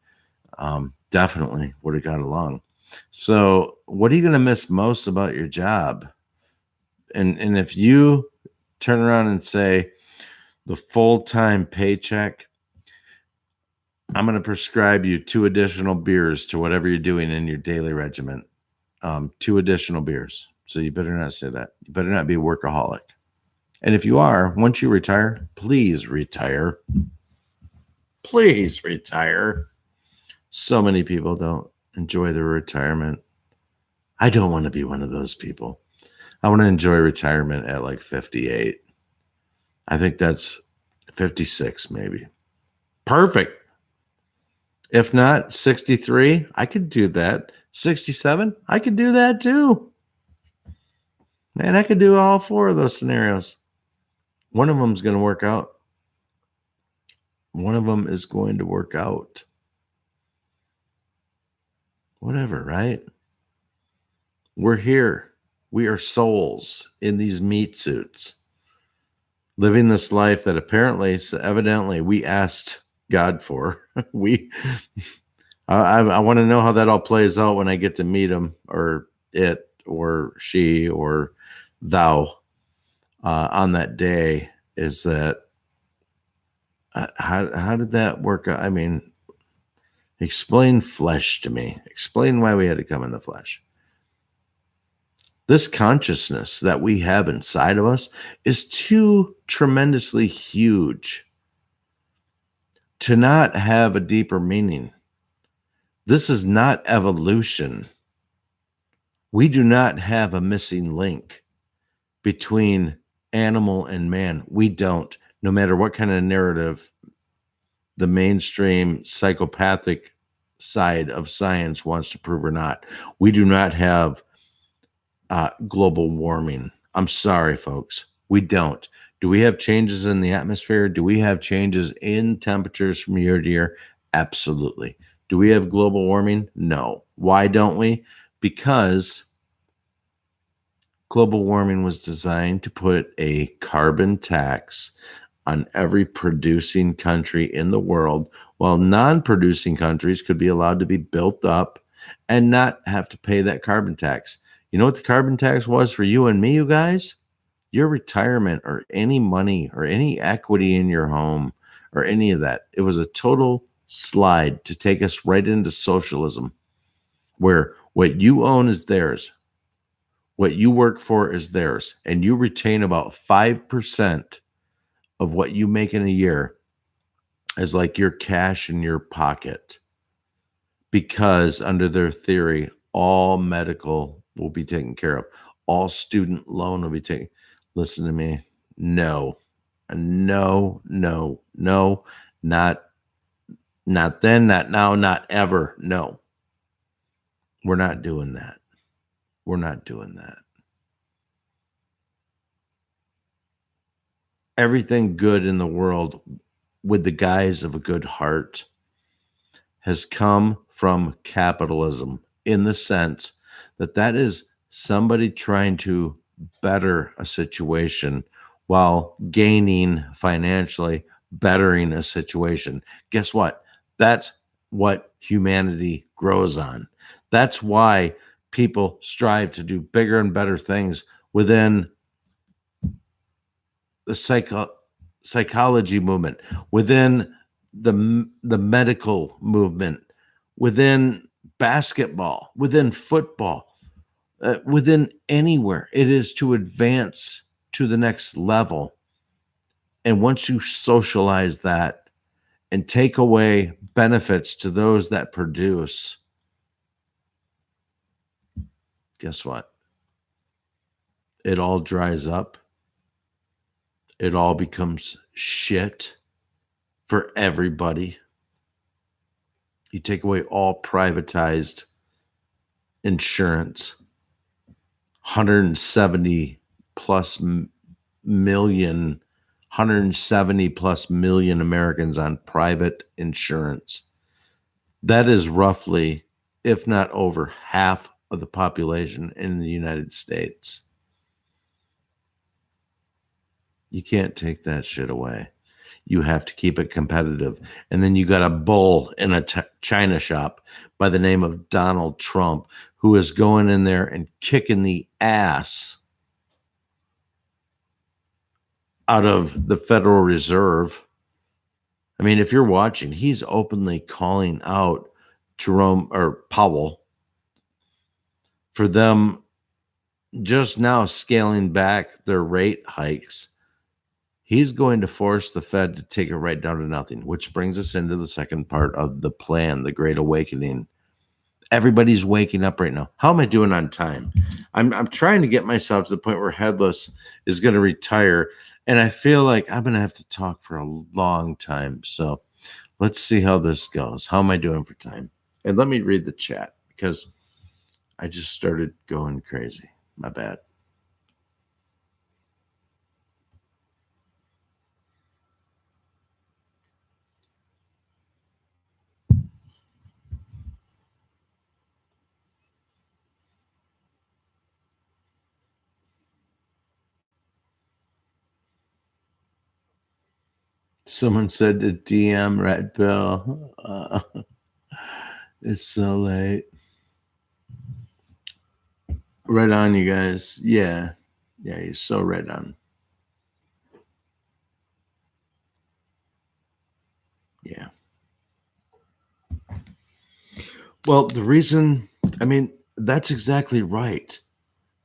Definitely would have got along. So, what are you going to miss most about your job? And if you turn around and say the full-time paycheck, I'm going to prescribe you 2 additional beers to whatever you're doing in your daily regimen. 2 additional beers. So you better not say that. You better not be a workaholic. And if you are, once you retire, please retire. Please retire. So many people don't enjoy their retirement. I don't want to be one of those people. I want to enjoy retirement at like 58. I think that's 56 maybe. Perfect. If not 63, I could do that. 67, I could do that too. Man, I could do all 4 of those scenarios. One of them is going to work out. One of them is going to work out. Whatever, right? We're here. We are souls in these meat suits, living this life that evidently, we asked God for. I want to know how that all plays out when I get to meet him, or it, or she, or thou on that day. Is that how did that work out? I mean, explain flesh to me. Explain why we had to come in the flesh. This consciousness that we have inside of us is too tremendously huge to not have a deeper meaning. This is not evolution. We do not have a missing link between animal and man. We don't, no matter what kind of narrative the mainstream psychopathic side of science wants to prove or not. We do not have global warming. I'm sorry, folks. We don't. Do we have changes in the atmosphere? Do we have changes in temperatures from year to year? Absolutely. Do we have global warming? No. Why don't we? Because global warming was designed to put a carbon tax on every producing country in the world, while non-producing countries could be allowed to be built up and not have to pay that carbon tax. You know what the carbon tax was for you and me, you guys? Your retirement, or any money or any equity in your home or any of that. It was a total slide to take us right into socialism, where what you own is theirs. What you work for is theirs. And you retain about 5% of what you make in a year as like your cash in your pocket. Because under their theory, all medical will be taken care of. All student loan will be taken. Listen to me. No, no, no, no, not then, not now, not ever. No, we're not doing that. We're not doing that. Everything good in the world with the guise of a good heart has come from capitalism, in the sense that is somebody trying to better a situation while gaining financially, bettering a situation. Guess what? That's what humanity grows on. That's why people strive to do bigger and better things within the psychology movement, within the medical movement, within basketball, within football, within anywhere. It is to advance to the next level. And once you socialize that and take away benefits to those that produce, guess what? It all dries up. It all becomes shit for everybody. You take away all privatized insurance. 170 plus million Americans on private insurance. That is roughly, if not over, half of the population in the United States. You can't take that shit away. You have to keep it competitive. And then you got a bull in a China shop by the name of Donald Trump who is going in there and kicking the ass out of the Federal Reserve. I mean, if you're watching, he's openly calling out Jerome or Powell for them just now scaling back their rate hikes. He's going to force the Fed to take it right down to nothing, which brings us into the second part of the plan, the Great Awakening. Everybody's waking up right now. How am I doing on time? I'm trying to get myself to the point where Headless is going to retire, and I feel like I'm going to have to talk for a long time. So let's see how this goes. How am I doing for time? And let me read the chat because I just started going crazy. My bad. Someone said to DM Red Bill. It's so late. Right on, you guys. Yeah. Yeah, you're so right on. Yeah. Well, the reason, I mean, that's exactly right.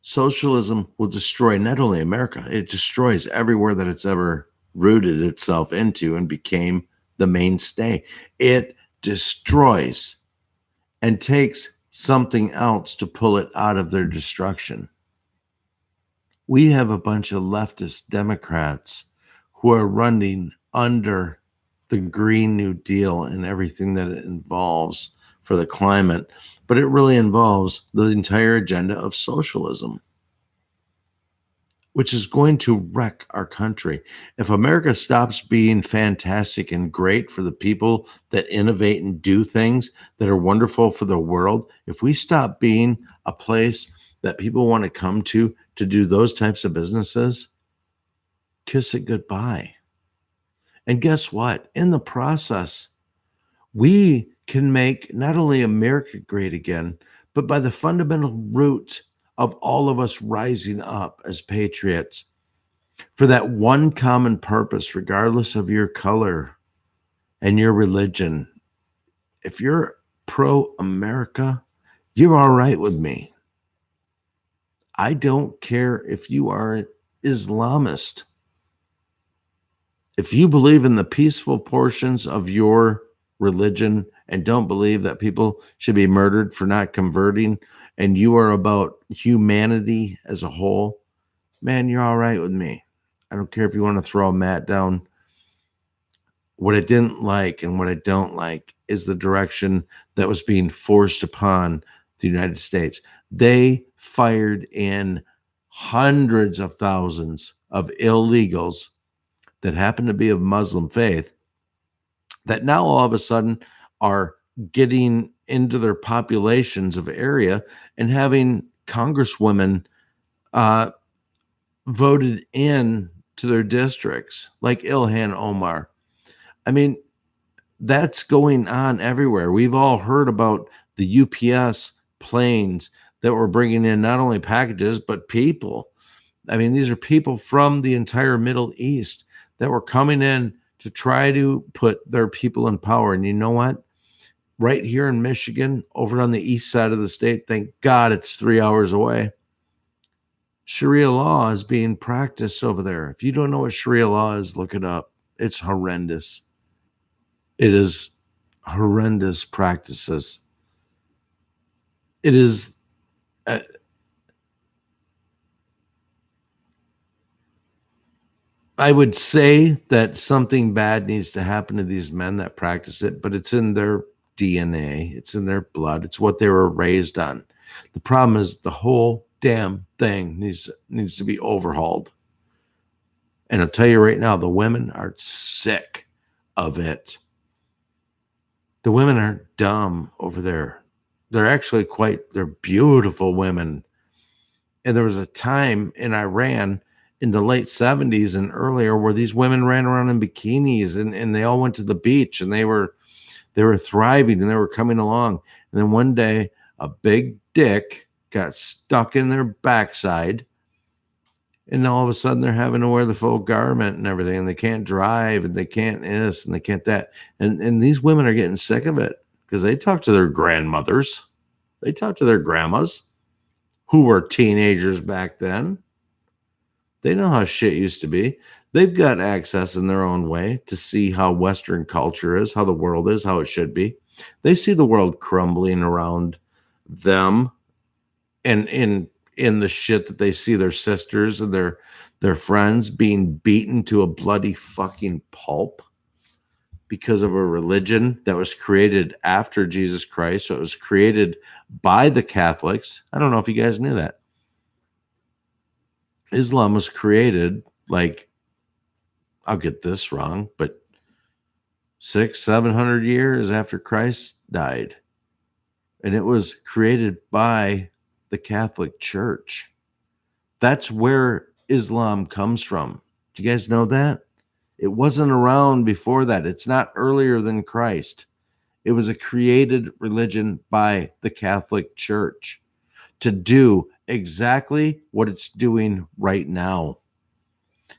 Socialism will destroy not only America, it destroys everywhere that it's ever rooted itself into and became the mainstay. It destroys and takes something else to pull it out of their destruction. We have a bunch of leftist Democrats who are running under the Green New Deal and everything that it involves for the climate, but it really involves the entire agenda of socialism, which is going to wreck our country. If America stops being fantastic and great for the people that innovate and do things that are wonderful for the world, if we stop being a place that people want to come to do those types of businesses, kiss it goodbye. And guess what? In the process, we can make not only America great again, but by the fundamental root of all of us rising up as patriots for that one common purpose, regardless of your color and your religion. If you're pro-America, you're all right with me. I don't care if you are an Islamist. If you believe in the peaceful portions of your religion and don't believe that people should be murdered for not converting, and you are about humanity as a whole, man, you're all right with me. I don't care if you want to throw a mat down. What I didn't like and what I don't like is the direction that was being forced upon the United States. They fired in hundreds of thousands of illegals that happen to be of Muslim faith that now all of a sudden are getting into their populations of area and having congresswomen voted in to their districts, like Ilhan Omar. I mean, that's going on everywhere. We've all heard about the UPS planes that were bringing in not only packages, but people. I mean, these are people from the entire Middle East that were coming in to try to put their people in power. And you know what? Right here in Michigan, over on the east side of the state, thank God it's 3 hours away. Sharia law is being practiced over there. If you don't know what Sharia law is, look it up. It's horrendous. It is horrendous practices. It is I would say that something bad needs to happen to these men that practice it, but it's in their DNA, it's in their blood, it's what they were raised on. The problem is the whole damn thing needs to be overhauled. And I'll tell you right now, the women are sick of it. The women aren't dumb over there. They're actually they're beautiful women. And there was a time in Iran in the late 70s and earlier, where these women ran around in bikinis and they all went to the beach and they were thriving and they were coming along. And then one day a big dick got stuck in their backside, and all of a sudden they're having to wear the full garment and everything, and they can't drive and they can't this and they can't that. And these women are getting sick of it because they talk to their grandmothers, they talk to their grandmas who were teenagers back then. They know how shit used to be. They've got access in their own way to see how Western culture is, how the world is, how it should be. They see the world crumbling around them, and in the shit that they see their sisters and their friends being beaten to a bloody fucking pulp because of a religion that was created after Jesus Christ. So it was created by the Catholics. I don't know if you guys knew that. Islam was created, like, I'll get this wrong, but 600-700 years after Christ died. And it was created by the Catholic Church. That's where Islam comes from. Do you guys know that? It wasn't around before that. It's not earlier than Christ. It was a created religion by the Catholic Church to do exactly what it's doing right now,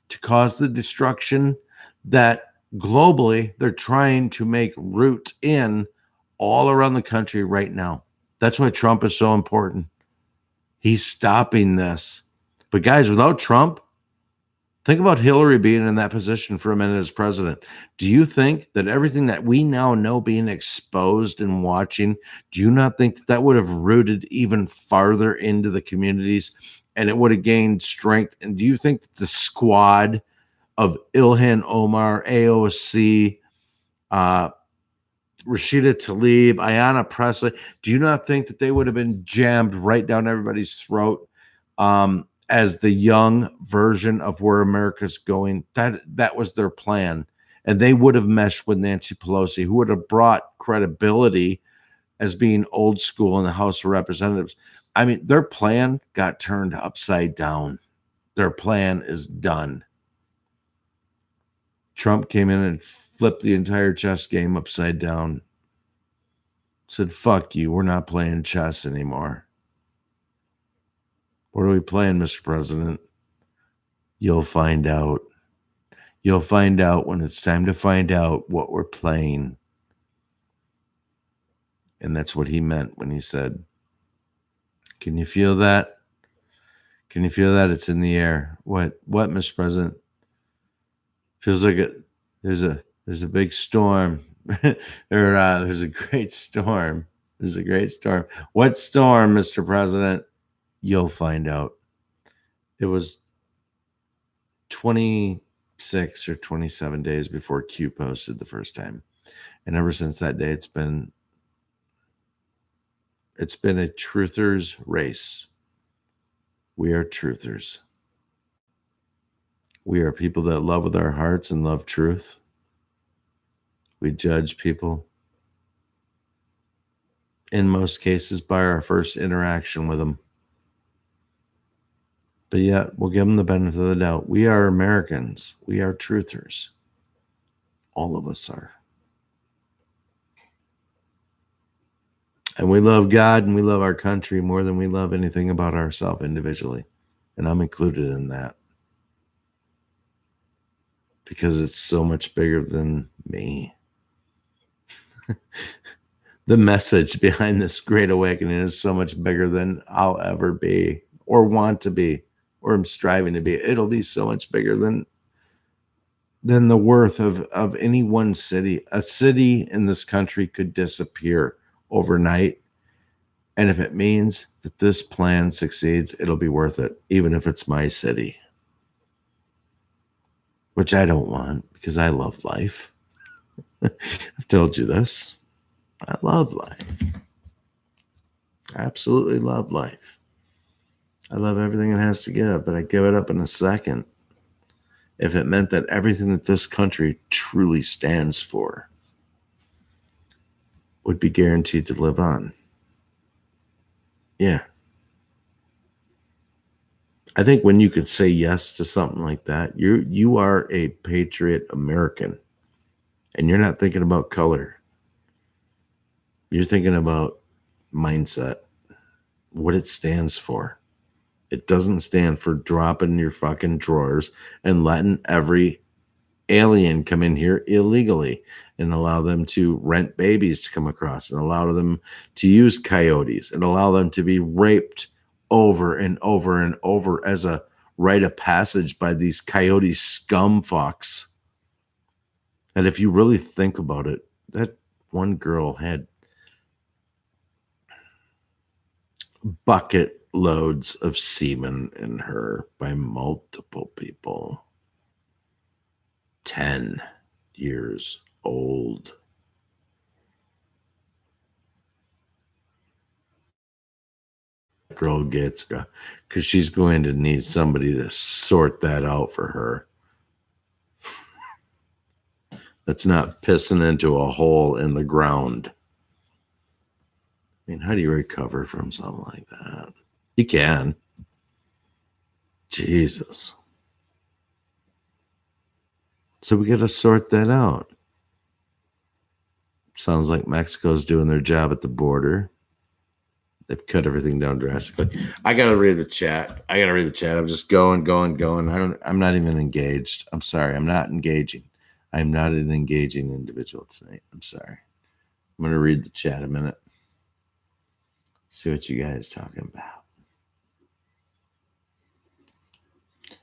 to cause the destruction that globally they're trying to make root in all around the country right now. That's why Trump is so important. He's stopping this. But guys, without Trump, think about Hillary being in that position for a minute as president. Do you think that everything that we now know being exposed and watching, do you not think that that would have rooted even farther into the communities and it would have gained strength? And do you think that the squad of Ilhan Omar, AOC, Rashida Tlaib, Ayanna Pressley, do you not think that they would have been jammed right down everybody's throat as the young version of where America's going? That was their plan. And they would have meshed with Nancy Pelosi, who would have brought credibility as being old school in the House of Representatives. I mean, their plan got turned upside down. Their plan is done. Trump came in and flipped the entire chess game upside down. Said, fuck you, we're not playing chess anymore. What are we playing, Mr. President? You'll find out. You'll find out when it's time to find out what we're playing. And that's what he meant when he said, can you feel that? Can you feel that? It's in the air. What, Mr. President? Feels like there's a big storm. There's a great storm. There's a great storm. What storm, Mr. President? You'll find out. It was 26 or 27 days before Q posted the first time. And ever since that day, it's been a truther's race. We are truthers. We are people that love with our hearts and love truth. We judge people, in most cases, by our first interaction with them. But yet, we'll give them the benefit of the doubt. We are Americans. We are truthers. All of us are. And we love God and we love our country more than we love anything about ourselves individually. And I'm included in that. Because it's so much bigger than me. The message behind this great awakening is so much bigger than I'll ever be or want to be or am striving to be. It'll be so much bigger than the worth of any one city. A city in this country could disappear overnight. And if it means that this plan succeeds, it'll be worth it, even if it's my city. Which I don't want because I love life. I've told you this. I love life. I absolutely love life. I love everything it has to give, but I'd give it up in a second if it meant that everything that this country truly stands for would be guaranteed to live on. Yeah. I think when you could say yes to something like that, you are a patriot American, and you're not thinking about color. You're thinking about mindset, what it stands for. It doesn't stand for dropping your fucking drawers and letting every alien come in here illegally and allow them to rent babies to come across and allow them to use coyotes and allow them to be raped over and over and over as a rite of passage by these coyote scum fucks. And if you really think about it, that one girl had bucket loads of semen in her by multiple people. 10 years old. Girl gets because she's going to need somebody to sort that out for her. That's not pissing into a hole in the ground. I mean, how do you recover from something like that? You can. Jesus. So we got to sort that out. Sounds like Mexico's doing their job at the border. They've cut everything down drastically. I gotta read the chat. I'm just going. I'm not even engaged. I'm sorry. I'm not engaging. I'm not an engaging individual tonight. I'm sorry. I'm gonna read the chat a minute. See what you guys talking about.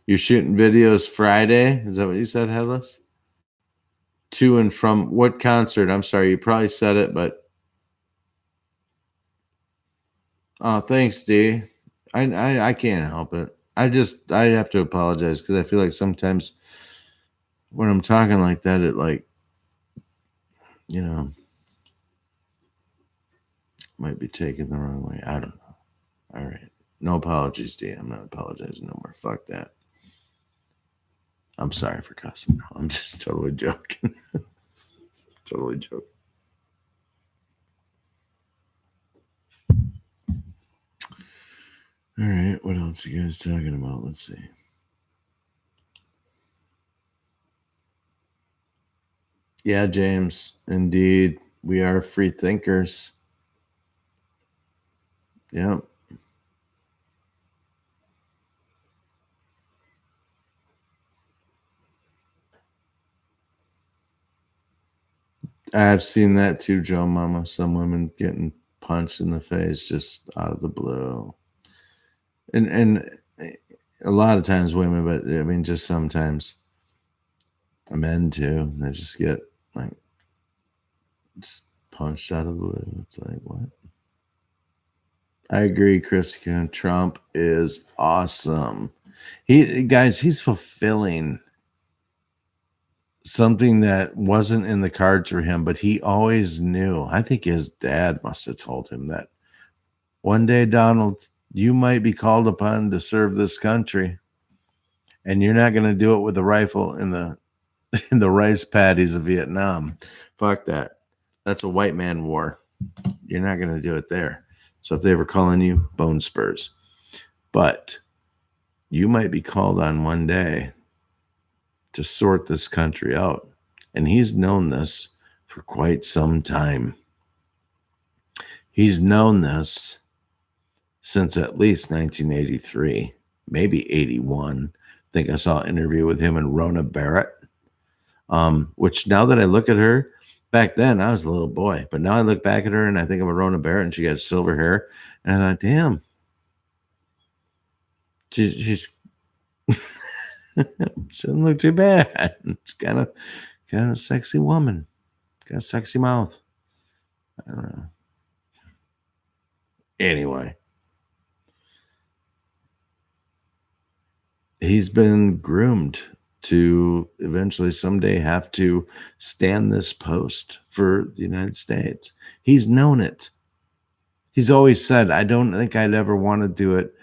You're shooting videos Friday? Is that what you said, Headless? To and from what concert? I'm sorry, you probably said it, but oh, thanks, D. I can't help it. I have to apologize because I feel like sometimes when I'm talking like that, it might be taken the wrong way. I don't know. All right. No apologies, D. I'm not apologizing no more. Fuck that. I'm sorry for cussing. I'm just totally joking. Totally joking. All right. What else are you guys talking about? Let's see. Yeah, James. Indeed. We are free thinkers. Yeah. I've seen that too, Joe Mama. Some women getting punched in the face just out of the blue. And a lot of times women, but I mean just sometimes men too. They just get like just punched out of the blue. It's like what? I agree, Chris. Trump is awesome. He's fulfilling something that wasn't in the cards for him, but he always knew. I think his dad must have told him that one day, Donald, you might be called upon to serve this country, and you're not going to do it with a rifle in the in the rice paddies of Vietnam. Fuck that. That's a white man war. You're not going to do it there. So if they ever call on you, bone spurs. But you might be called on one day to sort this country out. And he's known this for quite some time. He's known this since at least 1983, maybe 81. I think I saw an interview with him and Rona Barrett, which now that I look at her, back then I was a little boy, but now I look back at her and I think of a Rona Barrett and she got silver hair. And I thought, damn, she's she doesn't look too bad. She's kind of a sexy woman. Got a sexy mouth. I don't know. Anyway, he's been groomed to eventually someday have to stand this post for the United States. He's known it. He's always said, I don't think I'd ever want to do it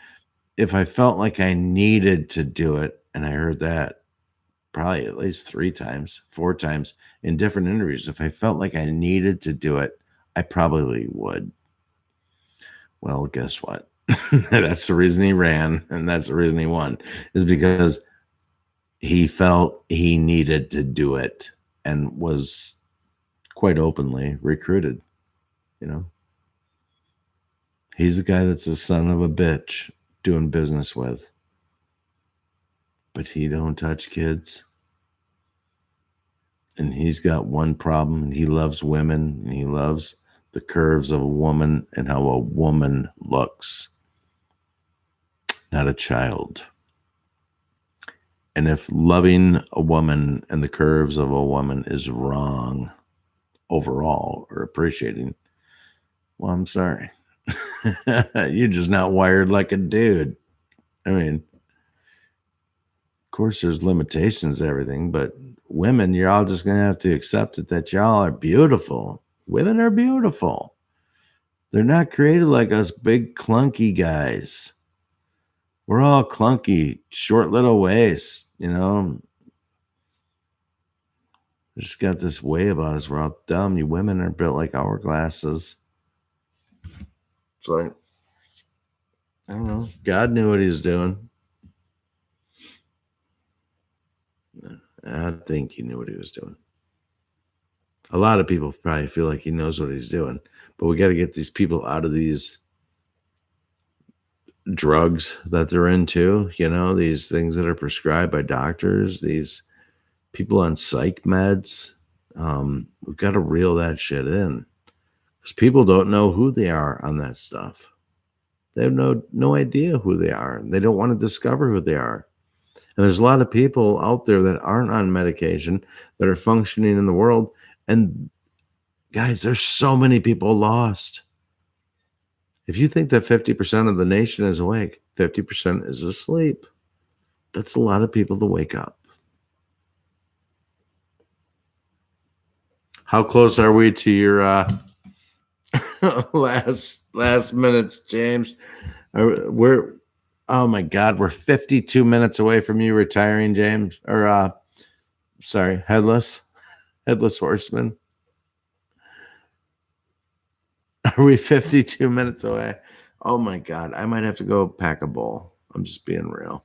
if I felt like I needed to do it. And I heard that probably at least 3 times, 4 times in different interviews. If I felt like I needed to do it, I probably would. Well, guess what? That's the reason he ran, and that's the reason he won, is because he felt he needed to do it and was quite openly recruited. You know, he's the guy that's a son of a bitch doing business with, but he don't touch kids. And he's got one problem. He loves women, and he loves the curves of a woman and how a woman looks, not a child. And if loving a woman and the curves of a woman is wrong overall or appreciating, well, I'm sorry. You're just not wired like a dude. I mean, of course, there's limitations to everything, but women, you're all just going to have to accept it that y'all are beautiful. Women are beautiful. They're not created like us big, clunky guys. We're all clunky, short little waists, you know. We just got this way about us. We're all dumb. You women are built like hourglasses. It's like, I don't know. God knew what he was doing. I think he knew what he was doing. A lot of people probably feel like he knows what he's doing, but we got to get these people out of these drugs that they're into, you know, these things that are prescribed by doctors, these people on psych meds. We've got to reel that shit in because people don't know who they are on that stuff. They have no idea who they are. They don't want to discover who they are. And there's a lot of people out there that aren't on medication that are functioning in the world. And guys, there's so many people lost. If you think that 50% of the nation is awake, 50% is asleep. That's a lot of people to wake up. How close are we to your last minutes, James? We're oh my God, we're 52 minutes away from you retiring, James. Or sorry, headless horseman. Are we 52 minutes away? Oh my God, I might have to go pack a bowl. I'm just being real.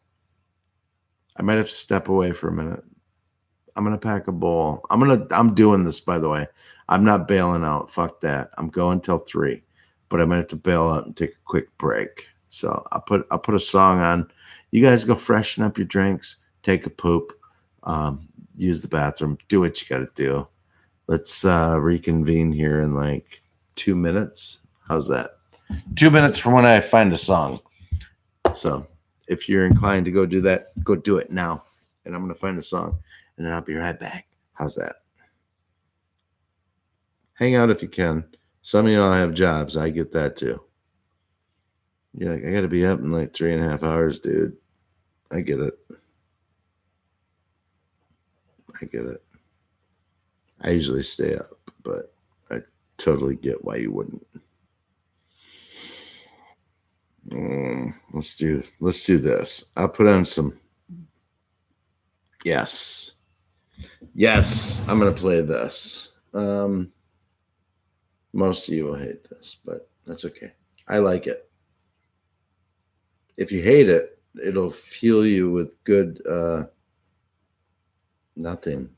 I might have to step away for a minute. I'm gonna pack a bowl. I'm doing this, by the way. I'm not bailing out. Fuck that. I'm going till 3, but I might have to bail out and take a quick break. So I'll put a song on. You guys go freshen up your drinks, take a poop, use the bathroom, do what you got to do. Let's reconvene here in like 2 minutes. How's that? 2 minutes from when I find a song. So if you're inclined to go do that, go do it now. And I'm going to find a song, and then I'll be right back. How's that? Hang out if you can. Some of y'all have jobs. I get that too. You're like, I got to be up in like 3.5 hours, dude. I get it. I usually stay up, but I totally get why you wouldn't. Let's do this. I'll put on some. Yes, I'm gonna play this. Most of you will hate this, but that's okay. I like it. If you hate it, it'll fuel you with good nothing.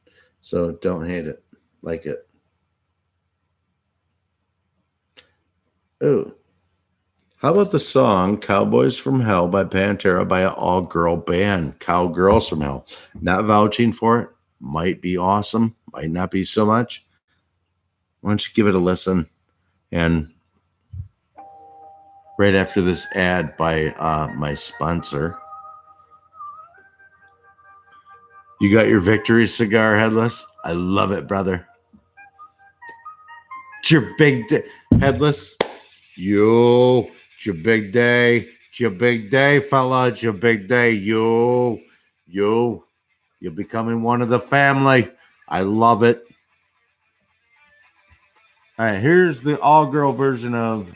So don't hate it. Like it. Oh. How about the song Cowboys from Hell by Pantera by an all-girl band, Cowgirls from Hell? Not vouching for it. Might be awesome. Might not be so much. Why don't you give it a listen? And right after this ad by my sponsor, you got your victory cigar, Headless? I love it, brother. It's your big day, Headless. It's your big day. It's your big day, fella. It's your big day. You're becoming one of the family. I love it. All right, here's the all-girl version of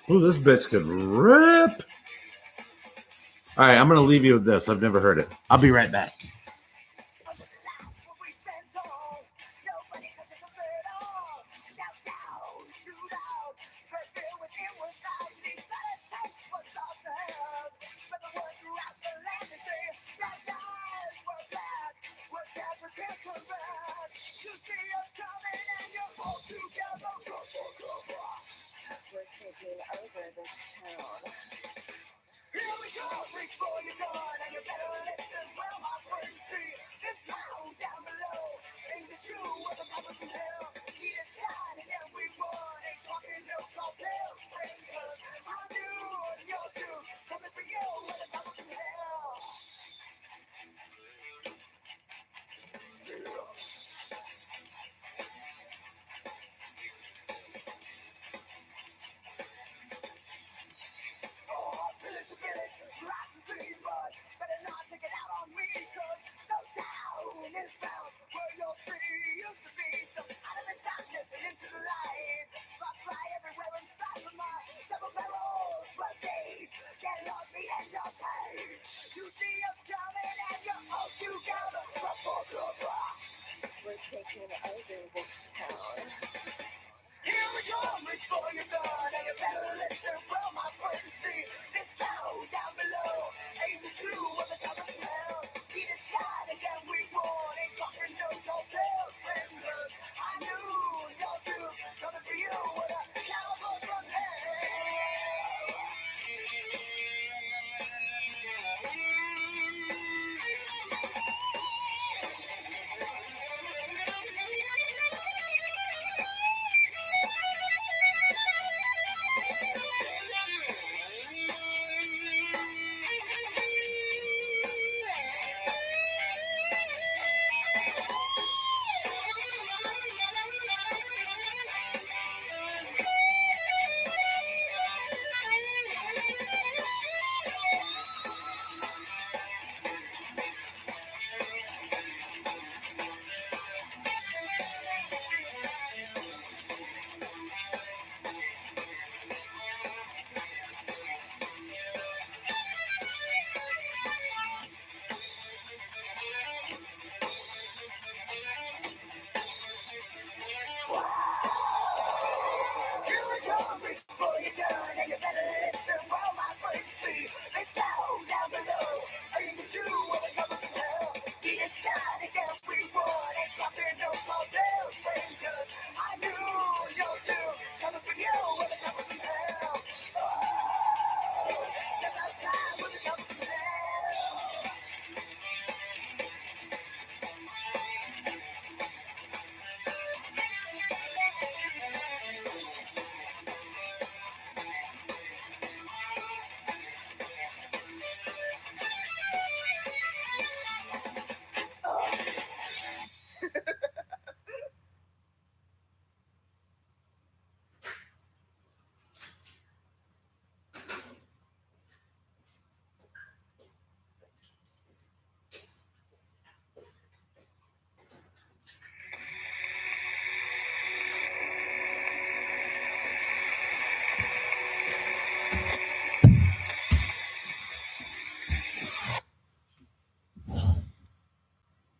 Oh, this bitch could rip. All right, I'm going to leave you with this. I've never heard it. I'll be right back. We're taking over this town. Here we go, reach for your gun, and you better listen well, my friend. See, it's down, down below. Ain't it you with the power from hell? He is God, and everyone ain't talking no tall tales, friend. 'Cause I knew you're due, coming for you with the power from hell. Still. Village, try to see, but better not take it out on me, 'cause the town is found where your city used to be. So out of the darkness and into the light, fly everywhere inside of my double barrels, brigade. Get lost me in your pain. You see us coming and you're all together. We're taking over this town. Here we go, reach for your gun, and you better listen well, my friend. See, it's down below. Ain't it true what the top of hell? He is God, again we won. Ain't talking no tall tales, friend. 'Cause I knew you're due, coming for you with a caliber from hell.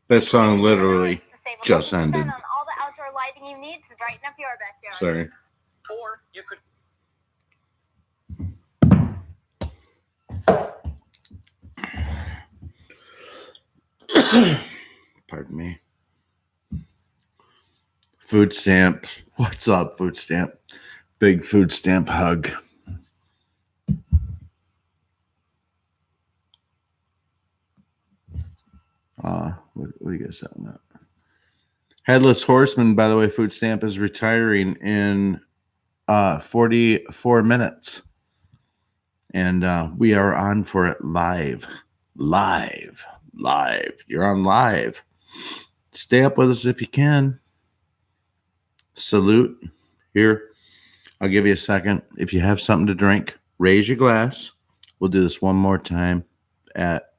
That song literally just ended. On all the outdoor lighting you need to brighten up your backyard. Sorry. Or you could. Pardon me. Food stamp. What's up, food stamp? Big food stamp hug. What do you guys say on that? Headless Horseman, by the way, food stamp is retiring in 44 minutes. And we are on for it live. You're on live. Stay up with us if you can. Salute. Here, I'll give you a second. If you have something to drink, raise your glass. We'll do this one more time at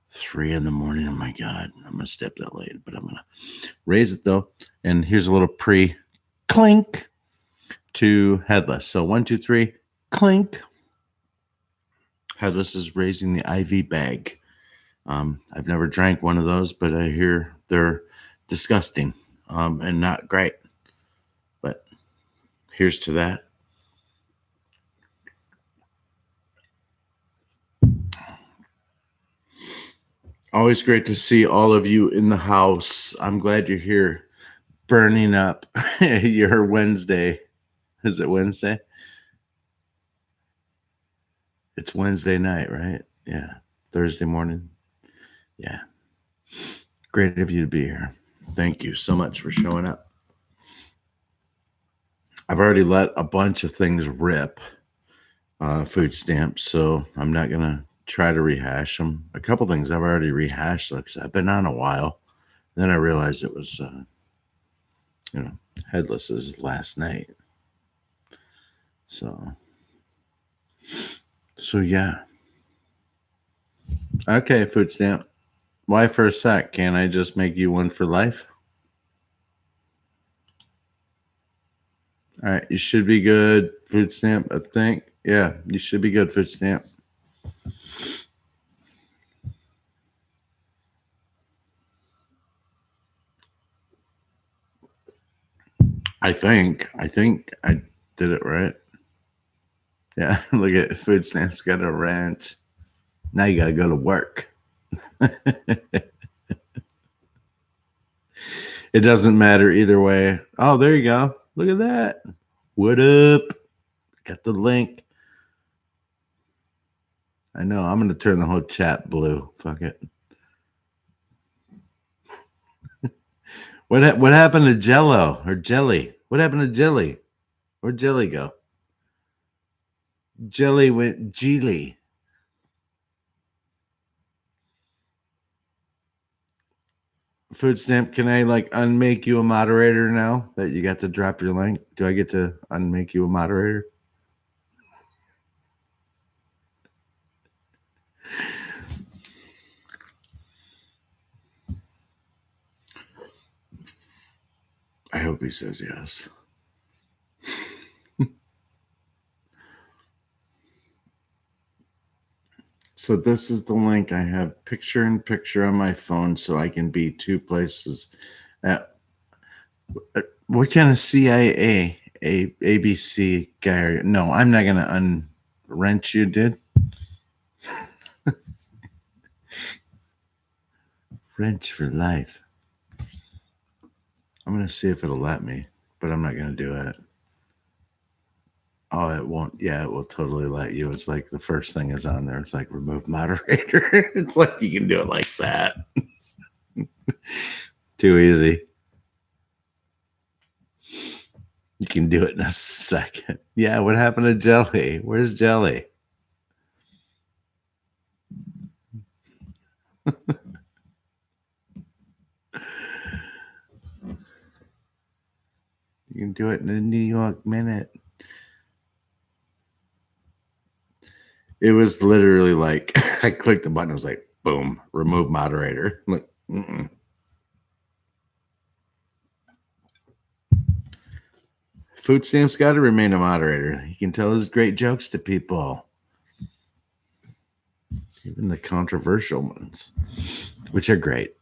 3 a.m. Oh my God, I'm going to step that late, but I'm going to raise it though. And here's a little pre-clink to Headless. So 1, 2, 3. Clink. Headless is raising the IV bag. I've never drank one of those, but I hear they're disgusting and not great. But here's to that. Always great to see all of you in the house. I'm glad you're here burning up your Wednesday. Is it Wednesday? It's Wednesday night, right? Yeah. Thursday morning. Yeah. Great of you to be here. Thank you so much for showing up. I've already let a bunch of things rip, food stamps, so I'm not going to try to rehash them. A couple things I've already rehashed because I've been on a while. Then I realized it was, Headless's last night. So yeah. Okay, food stamp. Why for a sec? Can't I just make you one for life? All right, you should be good, food stamp, I think. Yeah, you should be good, food stamp. I think I did it right. Yeah, look at food stamps got a rant. Now you got to go to work. It doesn't matter either way. Oh, there you go. Look at that. What up? Got the link. I know. I'm going to turn the whole chat blue. Fuck it. What happened to Jello or Jelly? What happened to Jelly? Where'd Jelly go? Jelly went Geely. Food stamp, can I unmake you a moderator now that you got to drop your link? Do I get to unmake you a moderator? I hope he says yes. So this is the link. I have picture in picture on my phone so I can be two places. What kind of CIA? ABC guy? No, I'm not going to unwrench you, dude. Wrench for life. I'm going to see if it'll let me, but I'm not going to do it. Oh, it won't. Yeah, it will totally let you. It's like the first thing is on there. It's like remove moderator. It's like you can do it like that. Too easy. You can do it in a second. Yeah, what happened to Jelly? Where's Jelly? You can do it in a New York minute. It was literally like I clicked the button. It was like, boom, remove moderator. I'm like, mm-mm. Food stamps got to remain a moderator. He can tell his great jokes to people, even the controversial ones, which are great.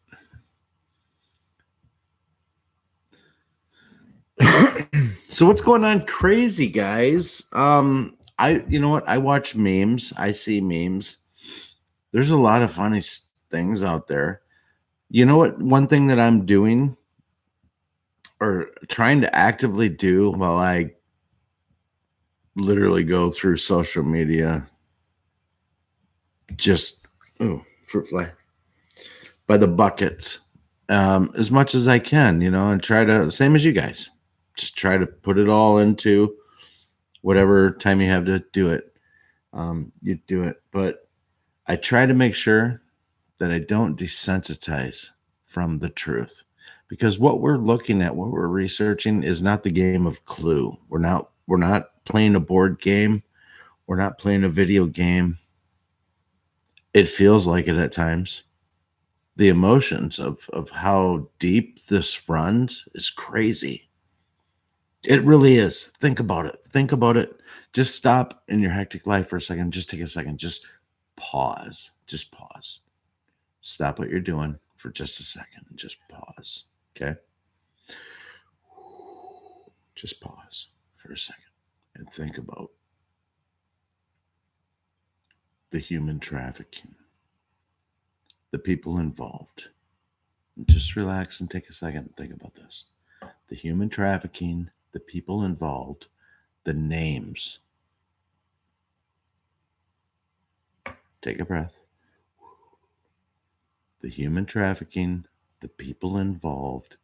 So what's going on crazy, guys? You know what? I watch memes. I see memes. There's a lot of funny things out there. You know what? One thing that I'm doing or trying to actively do while I literally go through social media, just fruit fly by the buckets, as much as I can, and try to, same as you guys, just try to put it all into whatever time you have to do it. You do it, but I try to make sure that I don't desensitize from the truth, because what we're looking at, what we're researching is not the game of Clue. We're not playing a board game. We're not playing a video game. It feels like it at times. The emotions of how deep this runs is crazy. It really is. Think about it. Think about it. Just stop in your hectic life for a second. Just take a second. Just pause. Just pause. Stop what you're doing for just a second. Just pause. Okay? Just pause for a second and think about the human trafficking, the people involved. Just relax and take a second and think about this. The human trafficking, the people involved, the names. Take a breath. The human trafficking, the people involved,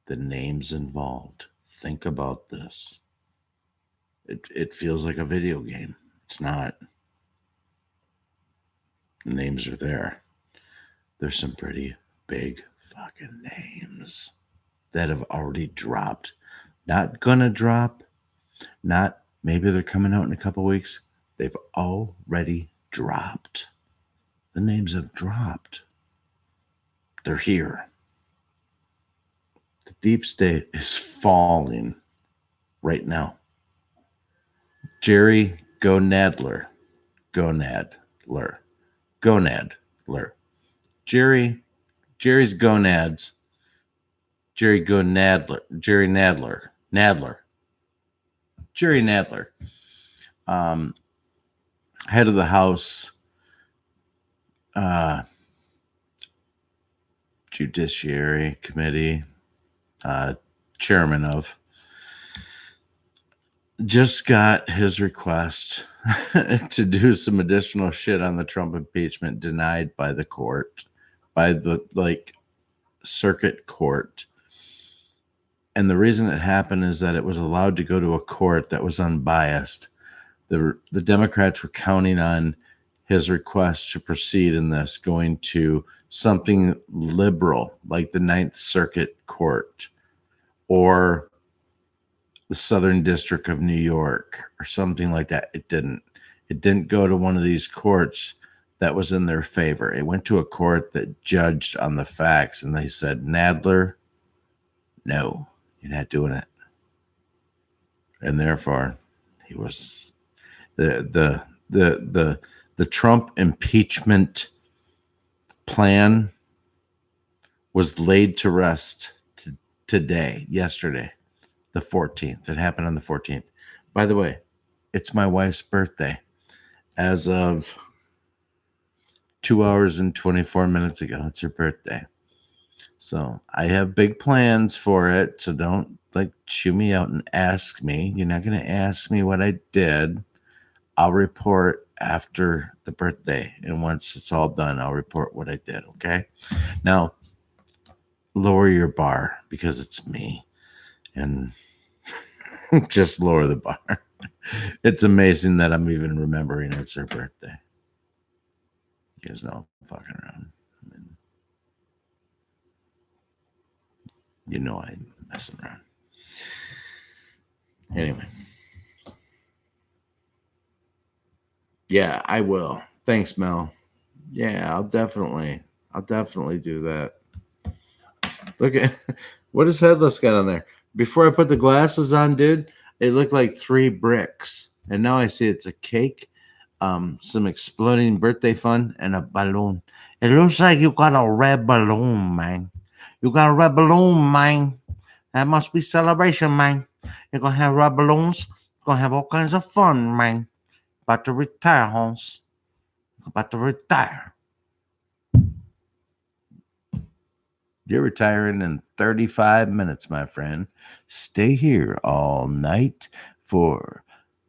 the names involved. Think about this. It feels like a video game. It's not. The names are there. There's some pretty big fucking names that have already dropped. Not gonna drop. Not maybe they're coming out in a couple weeks. They've already dropped. The names have dropped. They're here. The deep state is falling right now. Jerry Gonadler. Jerry's gonads. Jerry Nadler. Head of the House Judiciary Committee, chairman of, just got his request to do some additional shit on the Trump impeachment denied by the court, by the circuit court. And the reason it happened is that it was allowed to go to a court that was unbiased. The Democrats were counting on his request to proceed in this going to something liberal, like the Ninth Circuit Court or the Southern District of New York or something like that. It didn't go to one of these courts that was in their favor. It went to a court that judged on the facts, and they said, Nadler, no, you're not doing it. And therefore, he was the Trump impeachment plan was laid to rest yesterday, the 14th. It happened on the 14th. By the way, it's my wife's birthday. As of 2 hours and 24 minutes ago, it's her birthday. So I have big plans for it. So don't chew me out and ask me. You're not going to ask me what I did. I'll report after the birthday. And once it's all done, I'll report what I did. Okay. Now, lower your bar because it's me. And just lower the bar. It's amazing that I'm even remembering it's her birthday. You guys know I'm fucking around. I mean, you know I'm messing around. Anyway. Yeah, I will. Thanks, Mel. Yeah, I'll definitely do that. Look at what is Headless got on there. Before I put the glasses on, dude, it looked like 3 bricks. And now I see it's a cake, some exploding birthday fun, and a balloon. It looks like you got a red balloon, man. You got a red balloon, man. That must be celebration, man. You're going to have red balloons. You're going to have all kinds of fun, man. About to retire, Holmes. About to retire. You're retiring in 35 minutes, my friend. Stay here all night for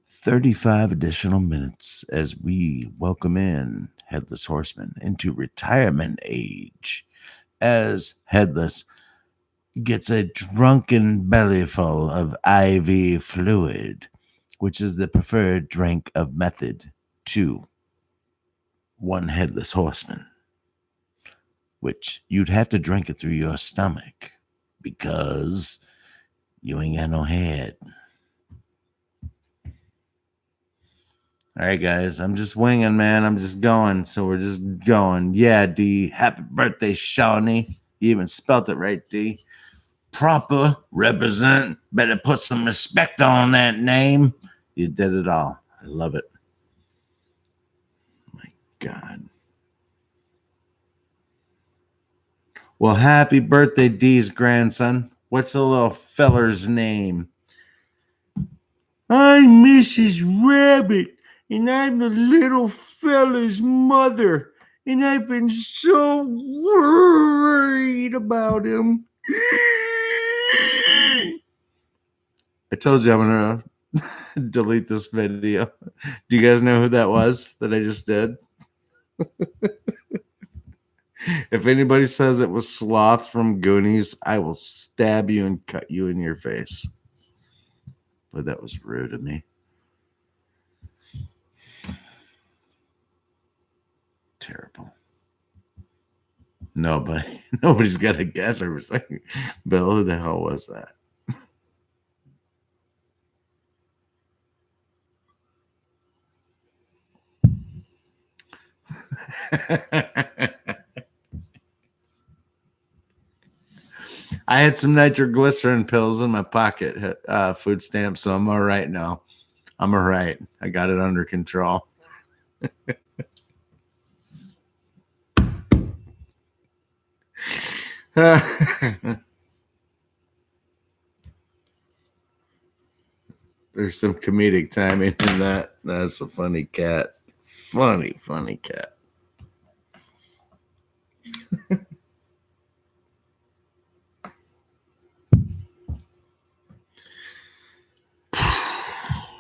35 additional minutes as we welcome in Headless Horseman into retirement age. As Headless gets a drunken bellyful of IV fluid, which is the preferred drink of method to one Headless Horseman, which you'd have to drink it through your stomach because you ain't got no head. All right, guys, I'm just winging, man. I'm just going. So we're just going. Yeah, D. Happy birthday, Shawnee. You even spelt it right, D. proper, represent, better put some respect on that name. You did it all. I love it. My God. Well, happy birthday, Dee's grandson. What's the little feller's name? I'm Mrs. Rabbit, and I'm the little fella's mother, and I've been so worried about him. I told you I'm going to delete this video. Do you guys know who that was that I just did? If anybody says it was Sloth from Goonies, I will stab you and cut you in your face. But that was rude of me. Terrible. Nobody's got a guess. I was like, Bill, who the hell was that? I had some nitroglycerin pills in my pocket, food stamps, so I'm all right now. I'm all right. I got it under control. There's some comedic timing in that. That's a funny cat. Funny cat.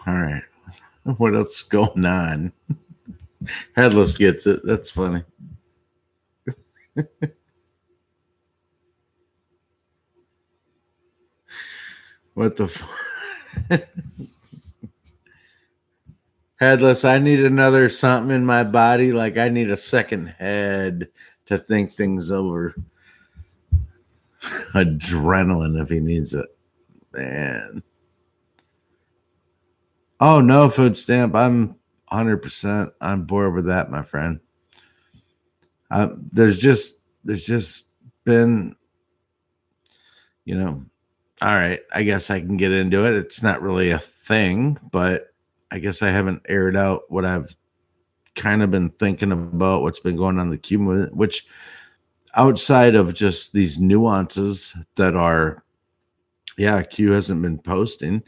All right. What else is going on? Headless gets it. That's funny. What the Headless, I need another something in my body. Like I need a second head to think things over. Adrenaline if he needs it. Man. Oh, no, food stamp. I'm 100% on board with that, my friend. There's just been, all right, I guess I can get into it. It's not really a thing, but I guess I haven't aired out what I've kind of been thinking about, what's been going on in the Q movement, which outside of just these nuances that are, Q hasn't been posting.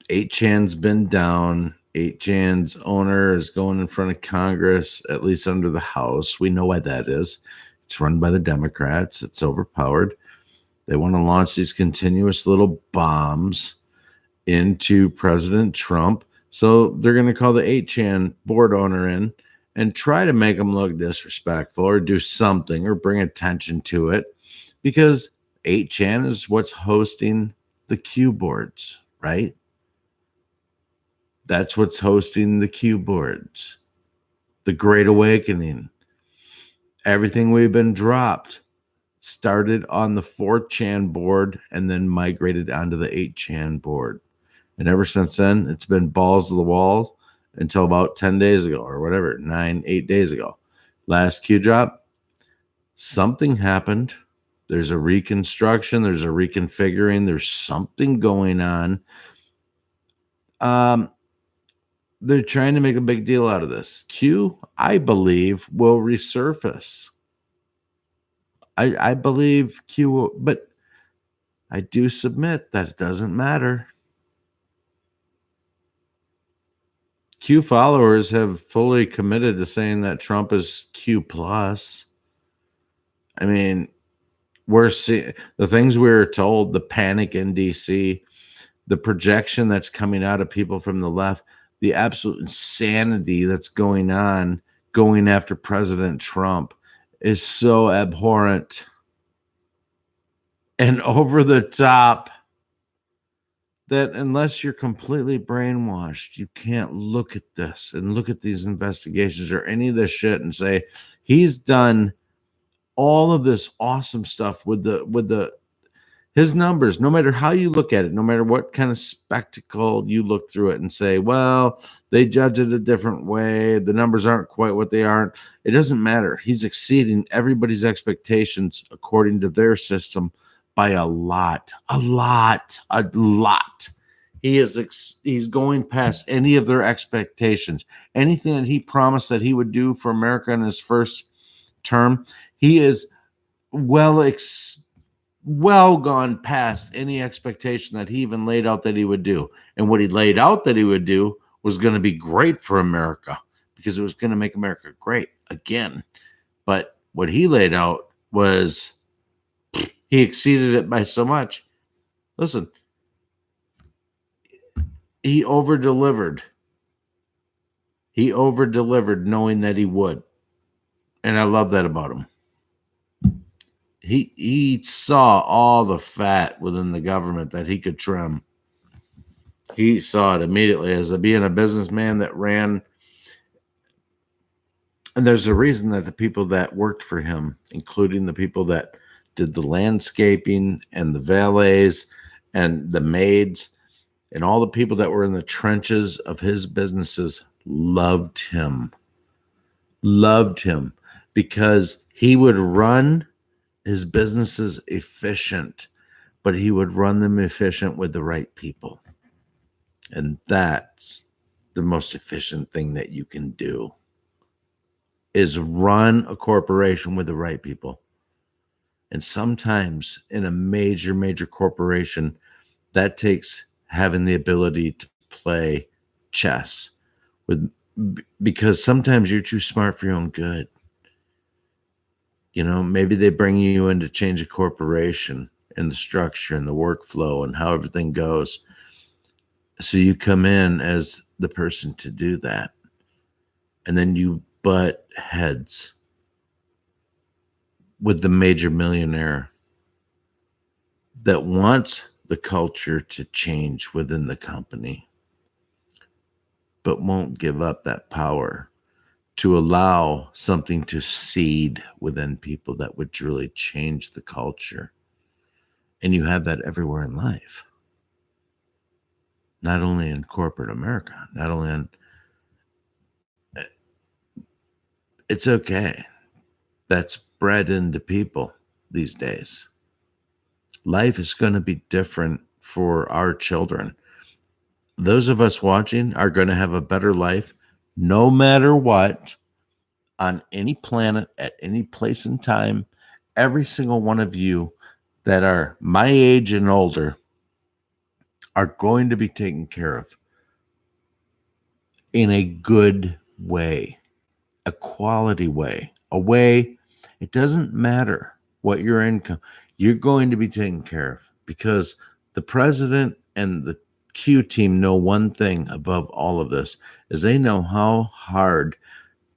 8chan's been down. 8chan's owner is going in front of Congress, at least under the House. We know why that is. It's run by the Democrats. It's overpowered. They want to launch these continuous little bombs into President Trump. So they're going to call the 8chan board owner in and try to make him look disrespectful or do something or bring attention to it, because 8chan is what's hosting the Q boards, right? That's what's hosting the Q boards. The Great Awakening. Everything we've been dropped started on the 4chan board and then migrated onto the 8chan board. And ever since then, it's been balls to the wall until about 10 days ago or whatever, 8 days ago. Last Q drop, something happened. There's a reconstruction. There's a reconfiguring. There's something going on. They're trying to make a big deal out of this. Q, I believe, will resurface. I believe Q will, but I do submit that it doesn't matter. Q followers have fully committed to saying that Trump is Q plus. I mean, we're seeing the things we were told, the panic in DC, the projection that's coming out of people from the left, the absolute insanity that's going on, going after President Trump is so abhorrent and over the top that unless you're completely brainwashed, you can't look at this and look at these investigations or any of this shit and say he's done all of this awesome stuff with his numbers. No matter how you look at it, no matter what kind of spectacle you look through it and say, well, they judge it a different way, the numbers aren't quite what they aren't. It doesn't matter. He's exceeding everybody's expectations according to their system by a lot. He's going past any of their expectations. Anything that he promised that he would do for America in his first term, he is well gone past any expectation that he even laid out that he would do. And what he laid out that he would do was going to be great for America because it was going to make America great again. But what he laid out was he exceeded it by so much. Listen, he over-delivered. He over-delivered knowing that he would. And I love that about him. He saw all the fat within the government that he could trim. He saw it immediately as being a businessman that ran. And there's a reason that the people that worked for him, including the people that did the landscaping and the valets and the maids and all the people that were in the trenches of his businesses, loved him because he would run his businesses efficient, but he would run them efficient with the right people. And that's the most efficient thing that you can do, is run a corporation with the right people. And sometimes in a major corporation, that takes having the ability to play chess because sometimes you're too smart for your own good. You know, maybe they bring you in to change a corporation and the structure and the workflow and how everything goes. So you come in as the person to do that. And then you butt heads with the major millionaire that wants the culture to change within the company, but won't give up that power to allow something to seed within people that would truly change the culture. And you have that everywhere in life. Not only in corporate America, not only in... It's okay. That's bred into people these days. Life is going to be different for our children. Those of us watching are going to have a better life no matter what, on any planet, at any place in time. Every single one of you that are my age and older are going to be taken care of in a good way, a quality way, a way it doesn't matter what your income, you're going to be taken care of, because the president and the Q team know one thing above all of this, is they know how hard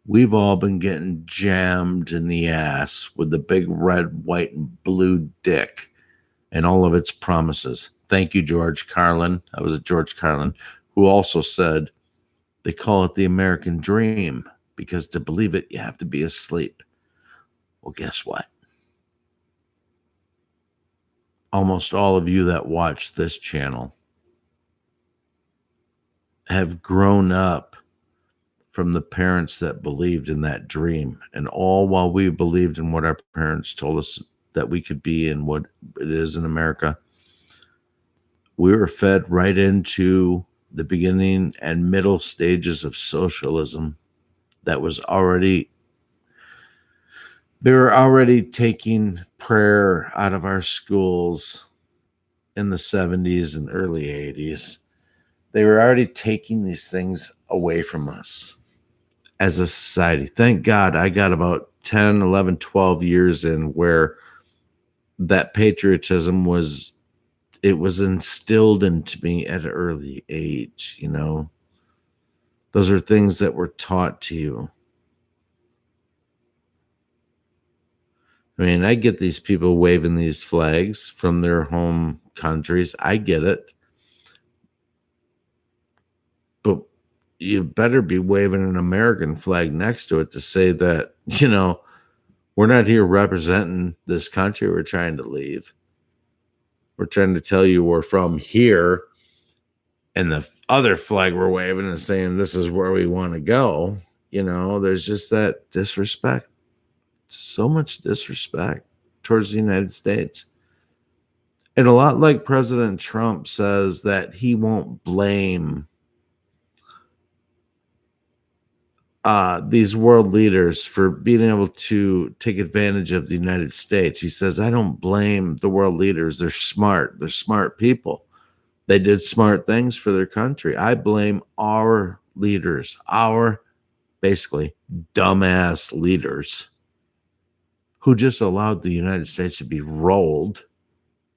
we've all been getting jammed in the ass with the big red, white, and blue dick and all of its promises. Thank you, George Carlin. That was George Carlin, who also said they call it the American dream because to believe it, you have to be asleep. Well, guess what? Almost all of you that watch this channel have grown up from the parents that believed in that dream, and all while we believed in what our parents told us that we could be and what it is in America, we were fed right into the beginning and middle stages of socialism that was already... They were already taking prayer out of our schools in the 70s and early 80s. They were already taking these things away from us as a society. Thank God I got about 10, 11, 12 years in where that patriotism was instilled into me at an early age, you know. Those are things that were taught to you. I mean, I get these people waving these flags from their home countries. I get it. But you better be waving an American flag next to it to say that, you know, we're not here representing this country we're trying to leave. We're trying to tell you we're from here, and the other flag we're waving is saying this is where we want to go. You know, there's just that disrespect. So much disrespect towards the United States. And a lot like President Trump says that he won't blame these world leaders for being able to take advantage of the United States. He says, I don't blame the world leaders. They're smart. They're smart people. They did smart things for their country. I blame our leaders, our basically dumbass leaders who just allowed the United States to be rolled,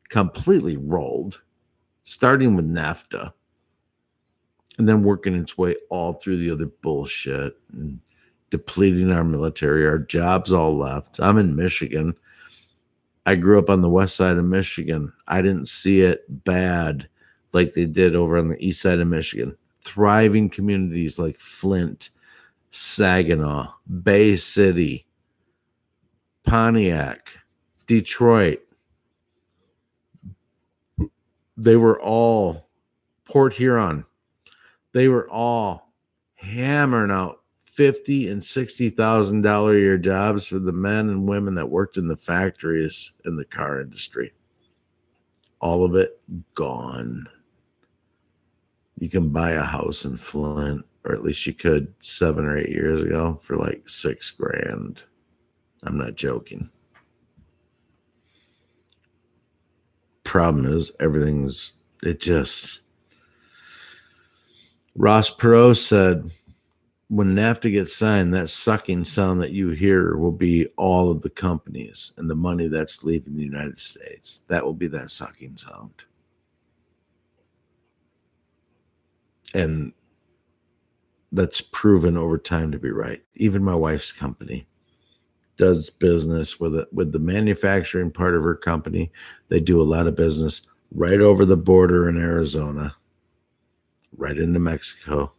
completely rolled, starting with NAFTA and then working its way all through the other bullshit and depleting our military. Our jobs all left. I'm in Michigan. I grew up on the west side of Michigan. I didn't see it bad like they did over on the east side of Michigan. Thriving communities like Flint, Saginaw, Bay City, Pontiac, Detroit. They were all Port Huron. They were all hammering out $50,000 and $60,000 a year jobs for the men and women that worked in the factories in the car industry. All of it gone. You can buy a house in Flint, or at least you could 7 or 8 years ago, for like $6,000. I'm not joking. Problem is, Ross Perot said, when NAFTA gets signed, that sucking sound that you hear will be all of the companies and the money that's leaving the United States. That will be that sucking sound. And that's proven over time to be right. Even my wife's company does business with the manufacturing part of her company. They do a lot of business right over the border in Arizona, right into Mexico.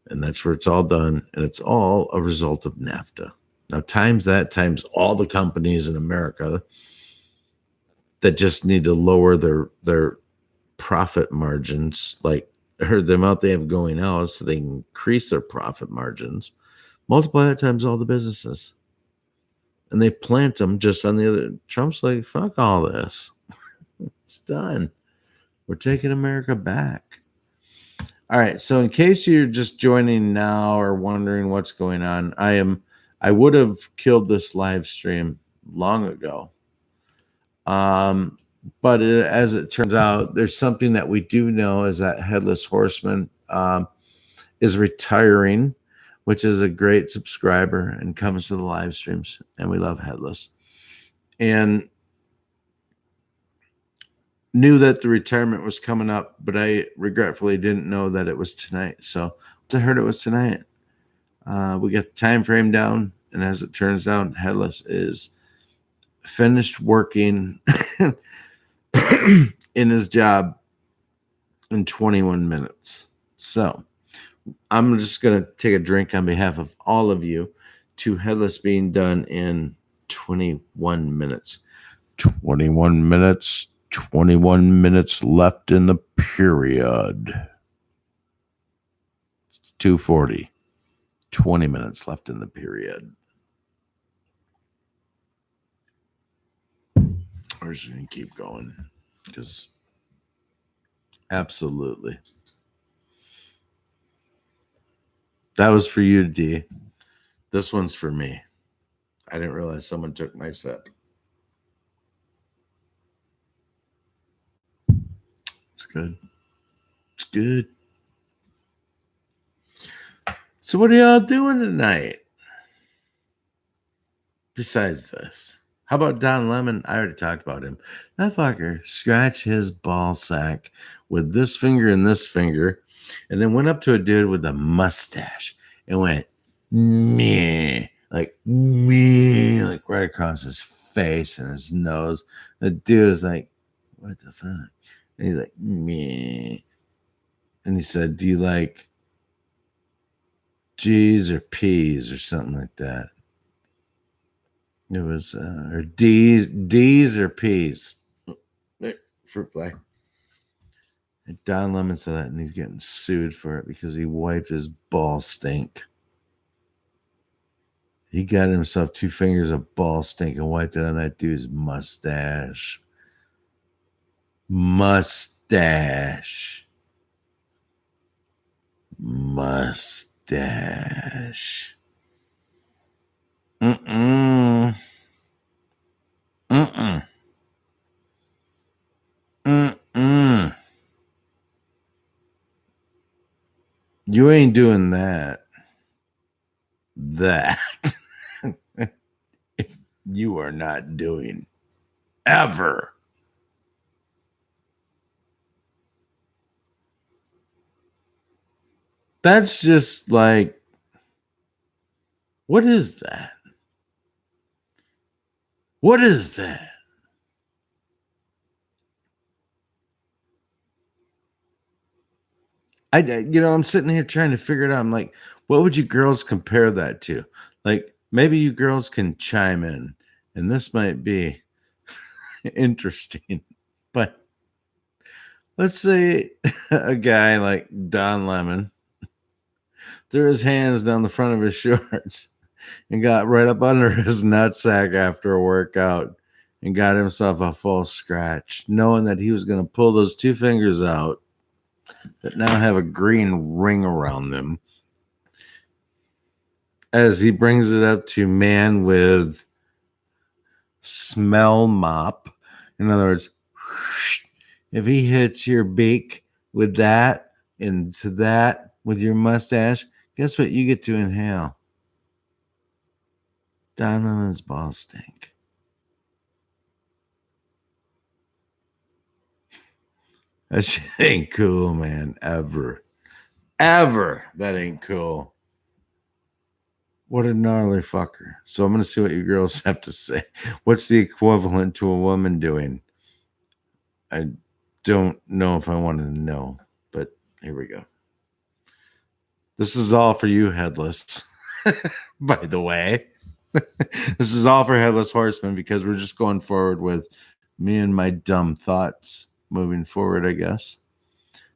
And that's where it's all done. And it's all a result of NAFTA. Now, times all the companies in America that just need to lower their profit margins, like the amount they have going out, so they can increase their profit margins. Multiply that times all the businesses. And they plant them just on the other. Trump's like, fuck all this. It's done. We're taking America back. All right. So in case you're just joining now or wondering what's going on, I would have killed this live stream long ago. But as it turns out, there's something that we do know is that Headless Horseman is retiring, which is a great subscriber and comes to the live streams. And we love Headless. And knew that the retirement was coming up, but I regretfully didn't know that it was tonight. So I heard it was tonight. We got the time frame down, and as it turns out, Headless is finished working in his job in 21 minutes. So I'm just going to take a drink on behalf of all of you to Headless being done in 21 minutes. 21 minutes. 21 minutes left in the period. 2:40. 20 minutes left in the period. We're just going to keep going because absolutely. That was for you, D. This one's for me. I didn't realize someone took my set. It's good. It's good. So what are y'all doing tonight? Besides this, how about Don Lemon? I already talked about him. That fucker scratched his ball sack with this finger and this finger, and then went up to a dude with a mustache and went meh, like right across his face and his nose. The dude is like, "What the fuck?" And he's like, meh. And he said, "Do you like G's or P's or something like that?" It was or D's or P's. Fruit fly. And Don Lemon said that, and he's getting sued for it because he wiped his ball stink. He got himself 2 fingers of ball stink and wiped it on that dude's mustache. Mustache. Mustache. Mm-mm. Mm-mm. Mm-mm. You ain't doing that. That you are not doing ever. That's just like, what is that? What is that? I'm sitting here trying to figure it out. I'm like, what would you girls compare that to? Like, maybe you girls can chime in, and this might be interesting. But let's say a guy like Don Lemon threw his hands down the front of his shorts and got right up under his nutsack after a workout and got himself a full scratch, knowing that he was going to pull those two fingers out that now have a green ring around them as he brings it up to man with smell mop. In other words, if he hits your beak with that into that with your mustache, guess what you get to inhale? Don Lemon's ball stink. That shit ain't cool, man. Ever. Ever. That ain't cool. What a gnarly fucker. So I'm going to see what you girls have to say. What's the equivalent to a woman doing? I don't know if I want to know, but here we go. This is all for you, Headless. By the way, this is all for Headless Horseman because we're just going forward with me and my dumb thoughts moving forward, I guess.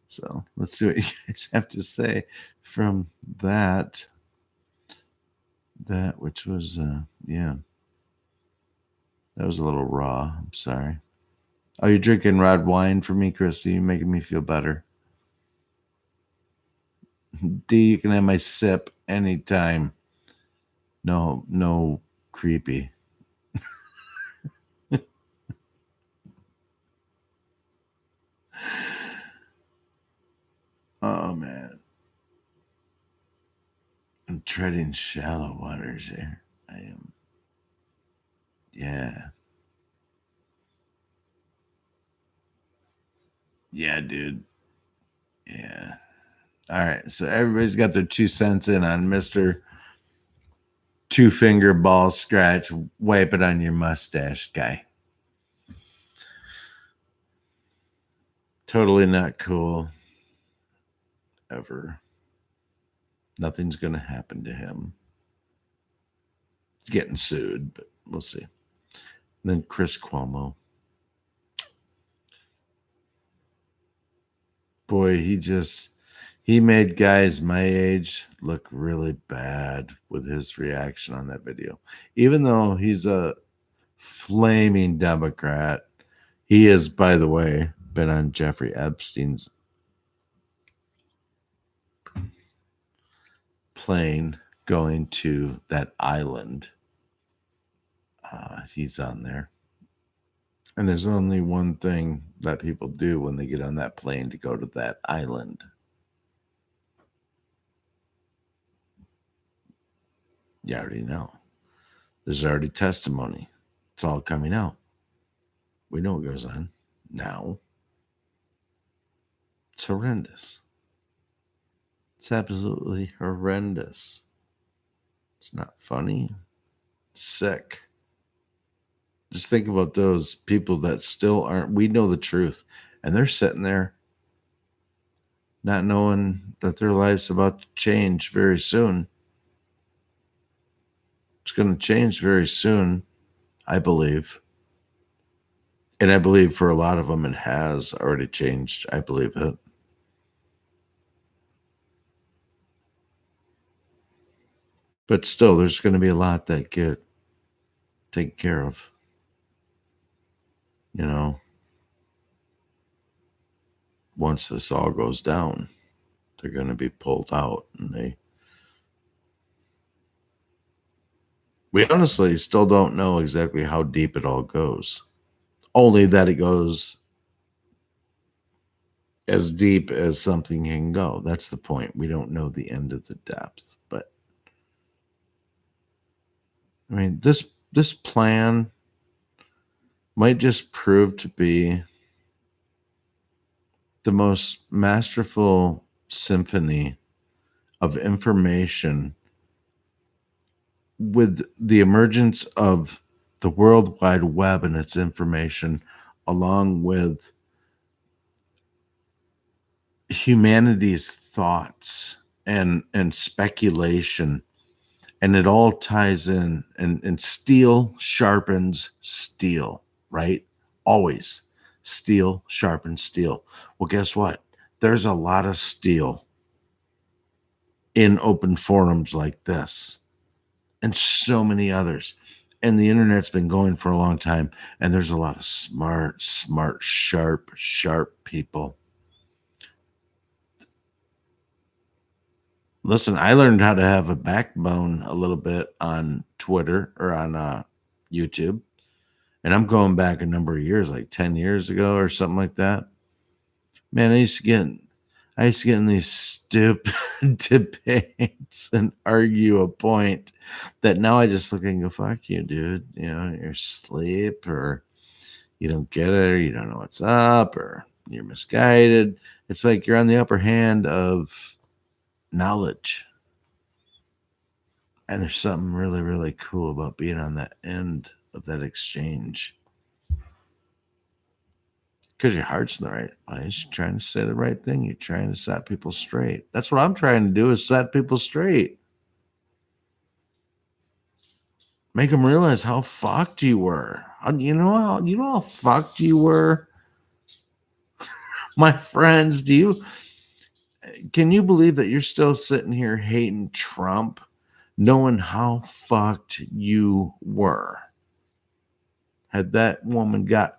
So let's see what you guys have to say from that. That which was, yeah, that was a little raw. I'm sorry. Oh, you're drinking red wine for me, Christy. You're making me feel better. D, you can have my sip anytime. No, creepy. Oh man, I'm treading shallow waters here. I am. Yeah, yeah, dude. Yeah. All right. So everybody's got their 2 cents in on Mister Two Finger Ball Scratch. Wipe it on your mustache, guy. Totally not cool. Ever. Nothing's going to happen to him. He's getting sued, but we'll see. And then Chris Cuomo. Boy, he made guys my age look really bad with his reaction on that video. Even though he's a flaming Democrat, he is, by the way, been on Jeffrey Epstein's plane going to that island. He's on there. And there's only one thing that people do when they get on that plane to go to that island. You already know. There's already testimony. It's all coming out. We know what goes on now. It's horrendous. It's absolutely horrendous. It's not funny. It's sick. Just think about those people that still aren't. We know the truth, and they're sitting there not knowing that their life's about to change very soon. It's going to change very soon, I believe. And I believe for a lot of them, it has already changed. I believe it. But still, there's going to be a lot that get taken care of. You know, once this all goes down, they're going to be pulled out. And we honestly still don't know exactly how deep it all goes. Only that it goes as deep as something can go. That's the point. We don't know the end of the depth. But I mean, this plan might just prove to be the most masterful symphony of information with the emergence of the World Wide Web and its information, along with humanity's thoughts and speculation, and it all ties in, and steel sharpens steel, right? Always steel sharpens steel. Well, guess what? There's a lot of steel in open forums like this and so many others. And the internet's been going for a long time, and there's a lot of smart, sharp people. Listen, I learned how to have a backbone a little bit on Twitter or on YouTube. And I'm going back a number of years, like 10 years ago or something like that. Man, I used to get in these stupid debates and argue a point that now I just look and go, fuck you, dude. You know, you're asleep, or you don't get it, or you don't know what's up, or you're misguided. It's like you're on the upper hand of knowledge. And there's something really, really cool about being on that end of that exchange. Because your heart's in the right place. You're trying to say the right thing. You're trying to set people straight. That's what I'm trying to do, is set people straight. Make them realize how fucked you were. You know how fucked you were? My friends, can you believe that you're still sitting here hating Trump, knowing how fucked you were? Had that woman got,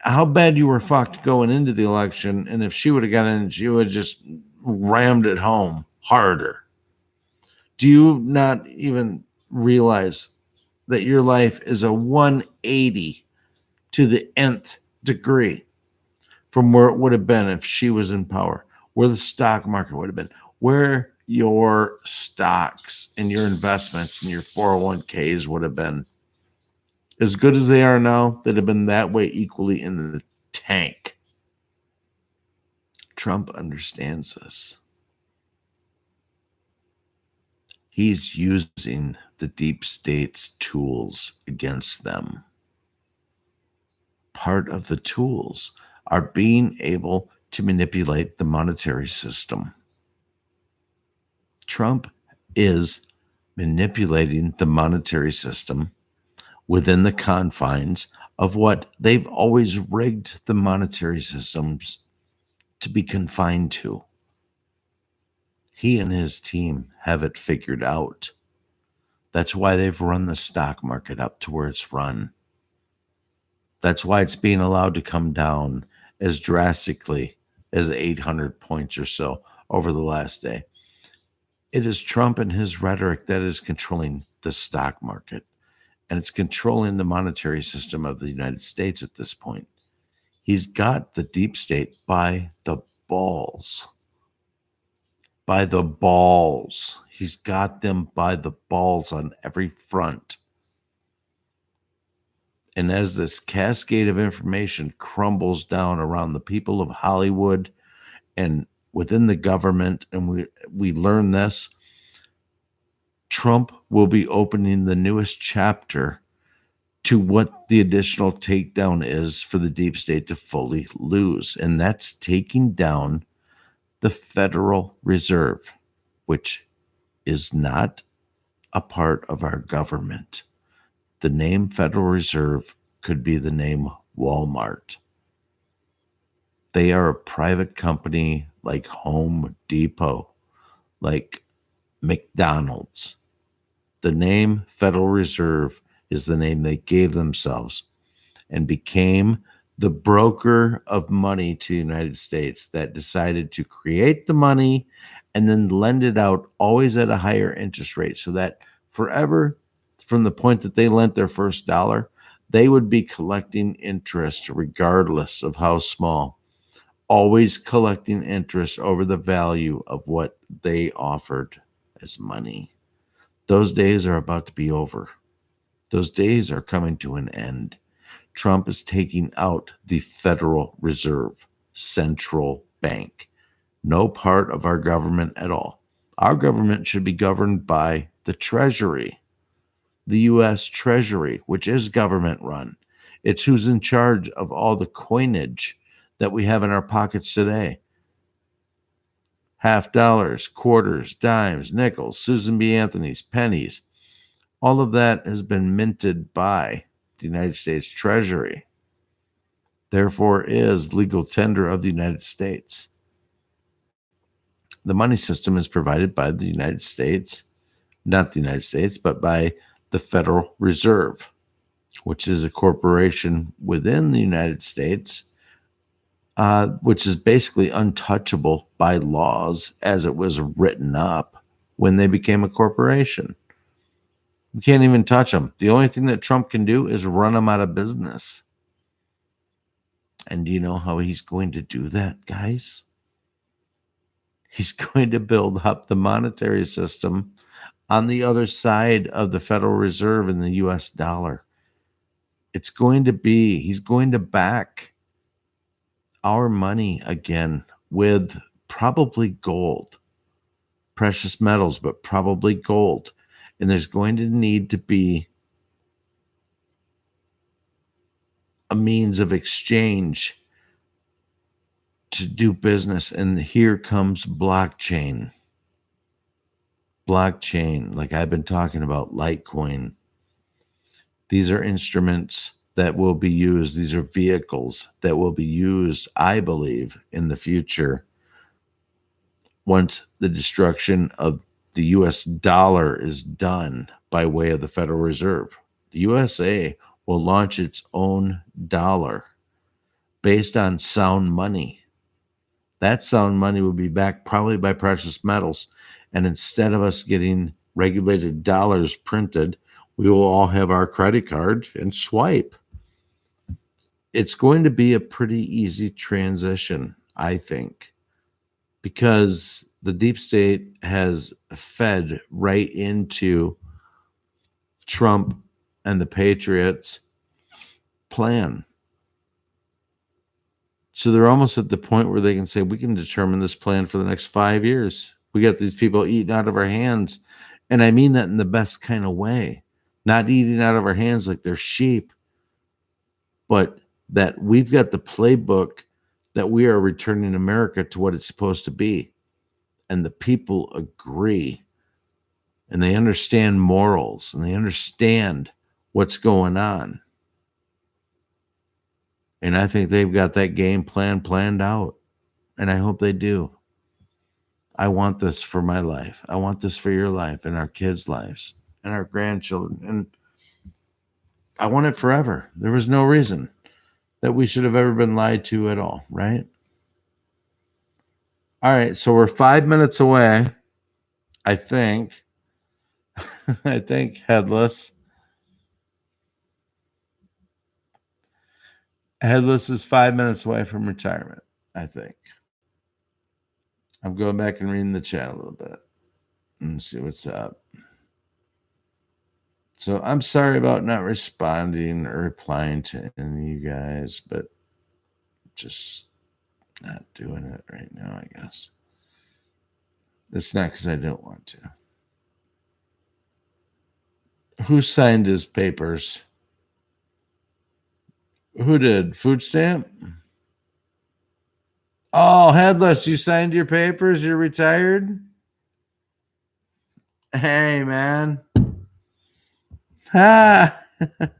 how bad you were fucked going into the election, and if she would have gotten in, she would have just rammed it home harder. Do you not even realize that your life is a 180 to the nth degree from where it would have been if she was in power, where the stock market would have been, where your stocks and your investments and your 401ks would have been? As good as they are now, they'd have been that way equally in the tank. Trump understands this. He's using the deep state's tools against them. Part of the tools are being able to manipulate the monetary system. Trump is manipulating the monetary system within the confines of what they've always rigged the monetary systems to be confined to. He and his team have it figured out. That's why they've run the stock market up to where it's run. That's why it's being allowed to come down as drastically as 800 points or so over the last day. It is Trump and his rhetoric that is controlling the stock market, and it's controlling the monetary system of the United States at this point. He's got the deep state by the balls. By the balls. He's got them by the balls on every front. And as this cascade of information crumbles down around the people of Hollywood and within the government, and we learn this, Trump will be opening the newest chapter to what the additional takedown is for the deep state to fully lose. And that's taking down the Federal Reserve, which is not a part of our government. The name Federal Reserve could be the name Walmart. They are a private company like Home Depot, like McDonald's. The name Federal Reserve is the name they gave themselves and became the broker of money to the United States that decided to create the money and then lend it out always at a higher interest rate so that forever from the point that they lent their first dollar, they would be collecting interest regardless of how small, always collecting interest over the value of what they offered as money. Those days are about to be over. Those days are coming to an end. Trump is taking out the Federal Reserve central bank. No part of our government at all. Our government should be governed by the Treasury, the U.S. Treasury, which is government run. It's who's in charge of all the coinage that we have in our pockets today. Half dollars, quarters, dimes, nickels, Susan B. Anthony's, pennies. All of that has been minted by the United States Treasury. Therefore, is legal tender of the United States. The money system is provided by the United States, not the United States, but by the Federal Reserve, which is a corporation within the United States, which is basically untouchable by laws as it was written up when they became a corporation. We can't even touch them. The only thing that Trump can do is run them out of business. And do you know how he's going to do that, guys? He's going to build up the monetary system on the other side of the Federal Reserve and the US dollar. He's going to back our money again with probably gold, precious metals, but probably gold. And there's going to need to be a means of exchange to do business. And here comes blockchain. Blockchain, like I've been talking about, Litecoin. These are instruments that will be used. These are vehicles that will be used, I believe, in the future once the destruction of the US dollar is done by way of the Federal Reserve. The USA will launch its own dollar based on sound money. That sound money will be backed probably by precious metals. And instead of us getting regulated dollars printed, we will all have our credit card and swipe. It's going to be a pretty easy transition, I think, because the deep state has fed right into Trump and the Patriots' plan. So they're almost at the point where they can say, we can determine this plan for the next 5 years. We got these people eating out of our hands. And I mean that in the best kind of way. Not eating out of our hands like they're sheep, but that we've got the playbook that we are returning America to what it's supposed to be. And the people agree. And they understand morals. And they understand what's going on. And I think they've got that game plan planned out. And I hope they do. I want this for my life. I want this for your life and our kids' lives and our grandchildren. And I want it forever. There was no reason that we should have ever been lied to at all, right? All right, so we're 5 minutes away, I think. I think Headless. Headless is 5 minutes away from retirement, I think. I'm going back and reading the chat a little bit and see what's up. So I'm sorry about not responding or replying to any of you guys, but just not doing it right now, I guess. It's not because I don't want to. Who signed his papers? Who did? Food stamp? Oh, Headless, you signed your papers? You're retired? Hey, man. Ah,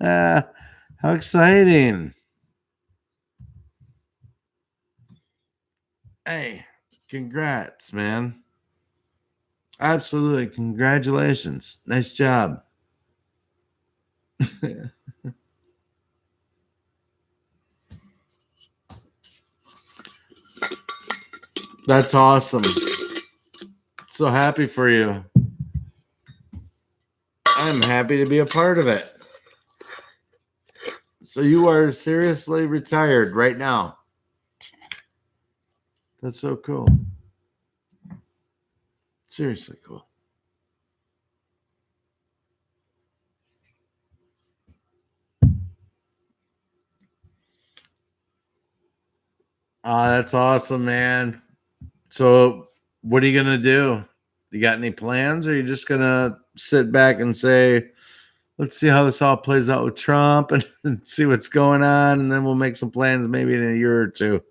how exciting. Hey, congrats, man. Absolutely. Congratulations. Nice job. That's awesome. So happy for you. I'm happy to be a part of it. So you are seriously retired right now. That's so cool. Seriously cool. Oh, that's awesome, man. So what are you gonna do? You got any plans, or are you just gonna sit back and say, let's see how this all plays out with Trump and see what's going on, and then we'll make some plans maybe in a year or two?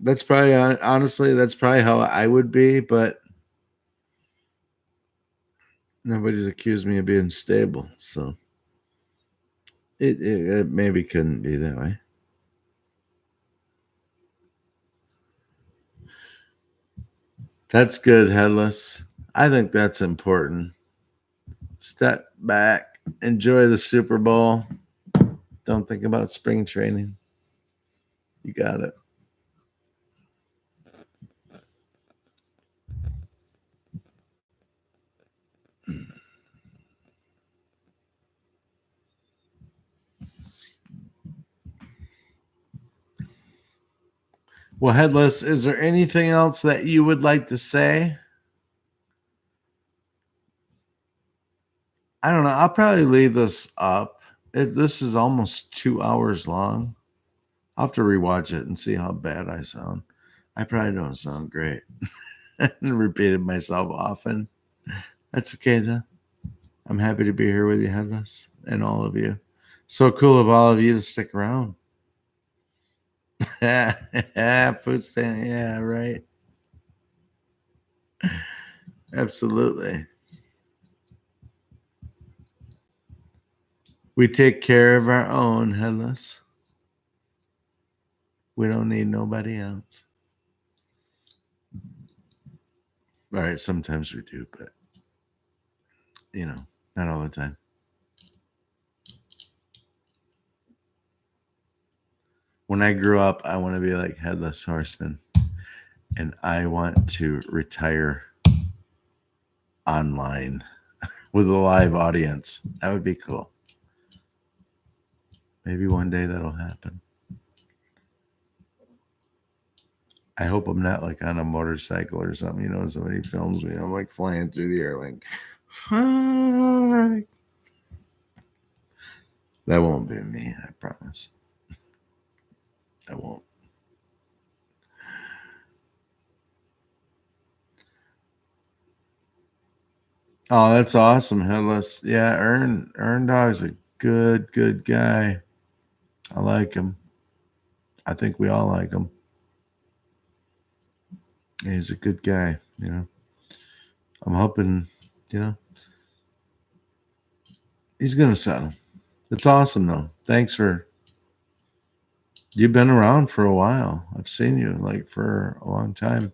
That's probably honestly, that's probably how I would be, but nobody's accused me of being stable, so it maybe couldn't be that way. That's good, Headless. I think that's important. Step back, enjoy the Super Bowl. Don't think about spring training. You got it. Well, Headless, is there anything else that you would like to say? I don't know. I'll probably leave this up. This is almost 2 hours long. I'll have to rewatch it and see how bad I sound. I probably don't sound great. And repeated myself often. That's okay, though. I'm happy to be here with you, Headless, and all of you. So cool of all of you to stick around. Food stand. Yeah, right. Absolutely. We take care of our own, Headless. We don't need nobody else. All right, sometimes we do, but not all the time. When I grew up, I want to be like Headless Horseman, and I want to retire online with a live audience. That would be cool. Maybe one day that'll happen. I hope I'm not like on a motorcycle or something. Somebody films me. I'm like flying through the air, like, fuck. That won't be me, I promise. I won't. Oh, that's awesome, Headless. Yeah, Earn Dog's a good guy. I like him. I think we all like him. Yeah, he's a good guy. I'm hoping, you know, he's gonna settle. It's awesome though. Thanks for you've been around for a while. I've seen you like for a long time.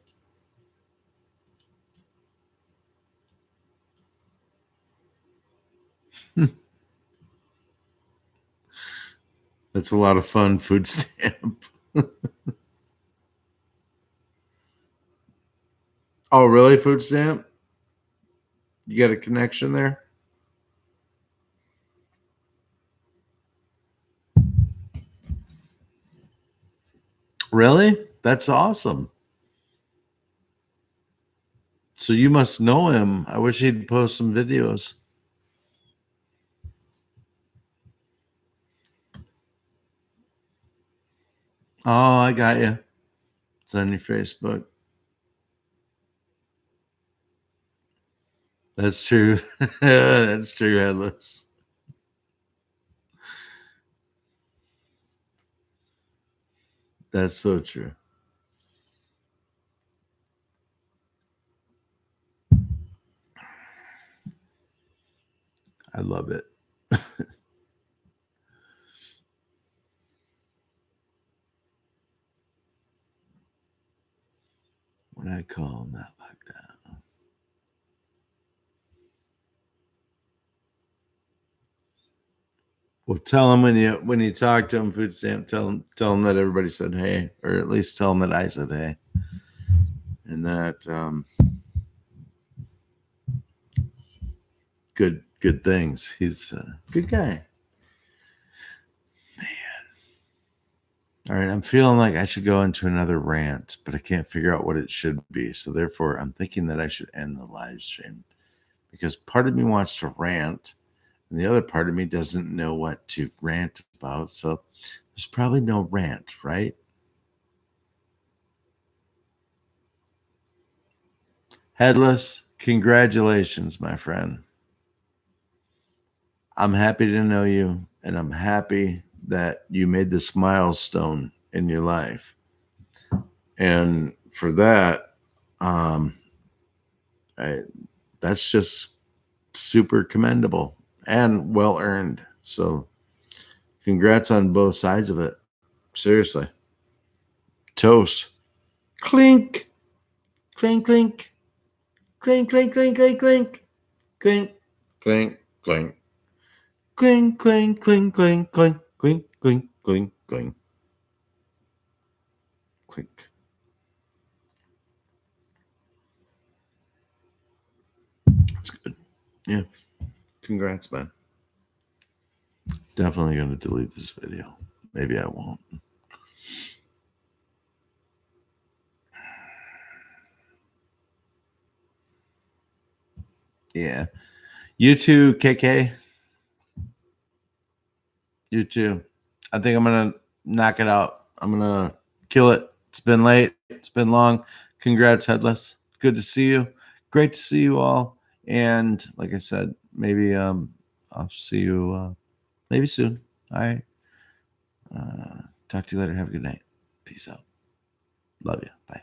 That's a lot of fun, food stamp. Oh, really, food stamp? You got a connection there? Really? That's awesome. So you must know him. I wish he'd post some videos. Oh, I got you. It's on your Facebook. That's true. That's true, Headless. That's so true. I love it. What I call that lockdown. Well, tell him when you talk to him, food stamp. Tell him that everybody said hey, or at least tell him that I said hey, and that good things. He's a good guy. All right, I'm feeling like I should go into another rant, but I can't figure out what it should be. So therefore, I'm thinking that I should end the live stream because part of me wants to rant, and the other part of me doesn't know what to rant about. So there's probably no rant, right? Headless, congratulations, my friend. I'm happy to know you, and I'm happy that you made this milestone in your life. And for that, um, that's just super commendable and well earned. So, congrats on both sides of it. Seriously. Toast. Clink, clink, clink, clink, clink, clink, clink, clink, clink, clink, clink. Clink, clink, clink, clink, clink, clink, clink, clink, clink. Clink. That's good. Yeah. Congrats, man. Definitely going to delete this video. Maybe I won't. Yeah. You too, KK. You too. I think I'm going to knock it out. I'm going to kill it. It's been late. It's been long. Congrats, Headless. Good to see you. Great to see you all. And like I said, maybe I'll see you maybe soon. All right. Talk to you later. Have a good night. Peace out. Love you. Bye.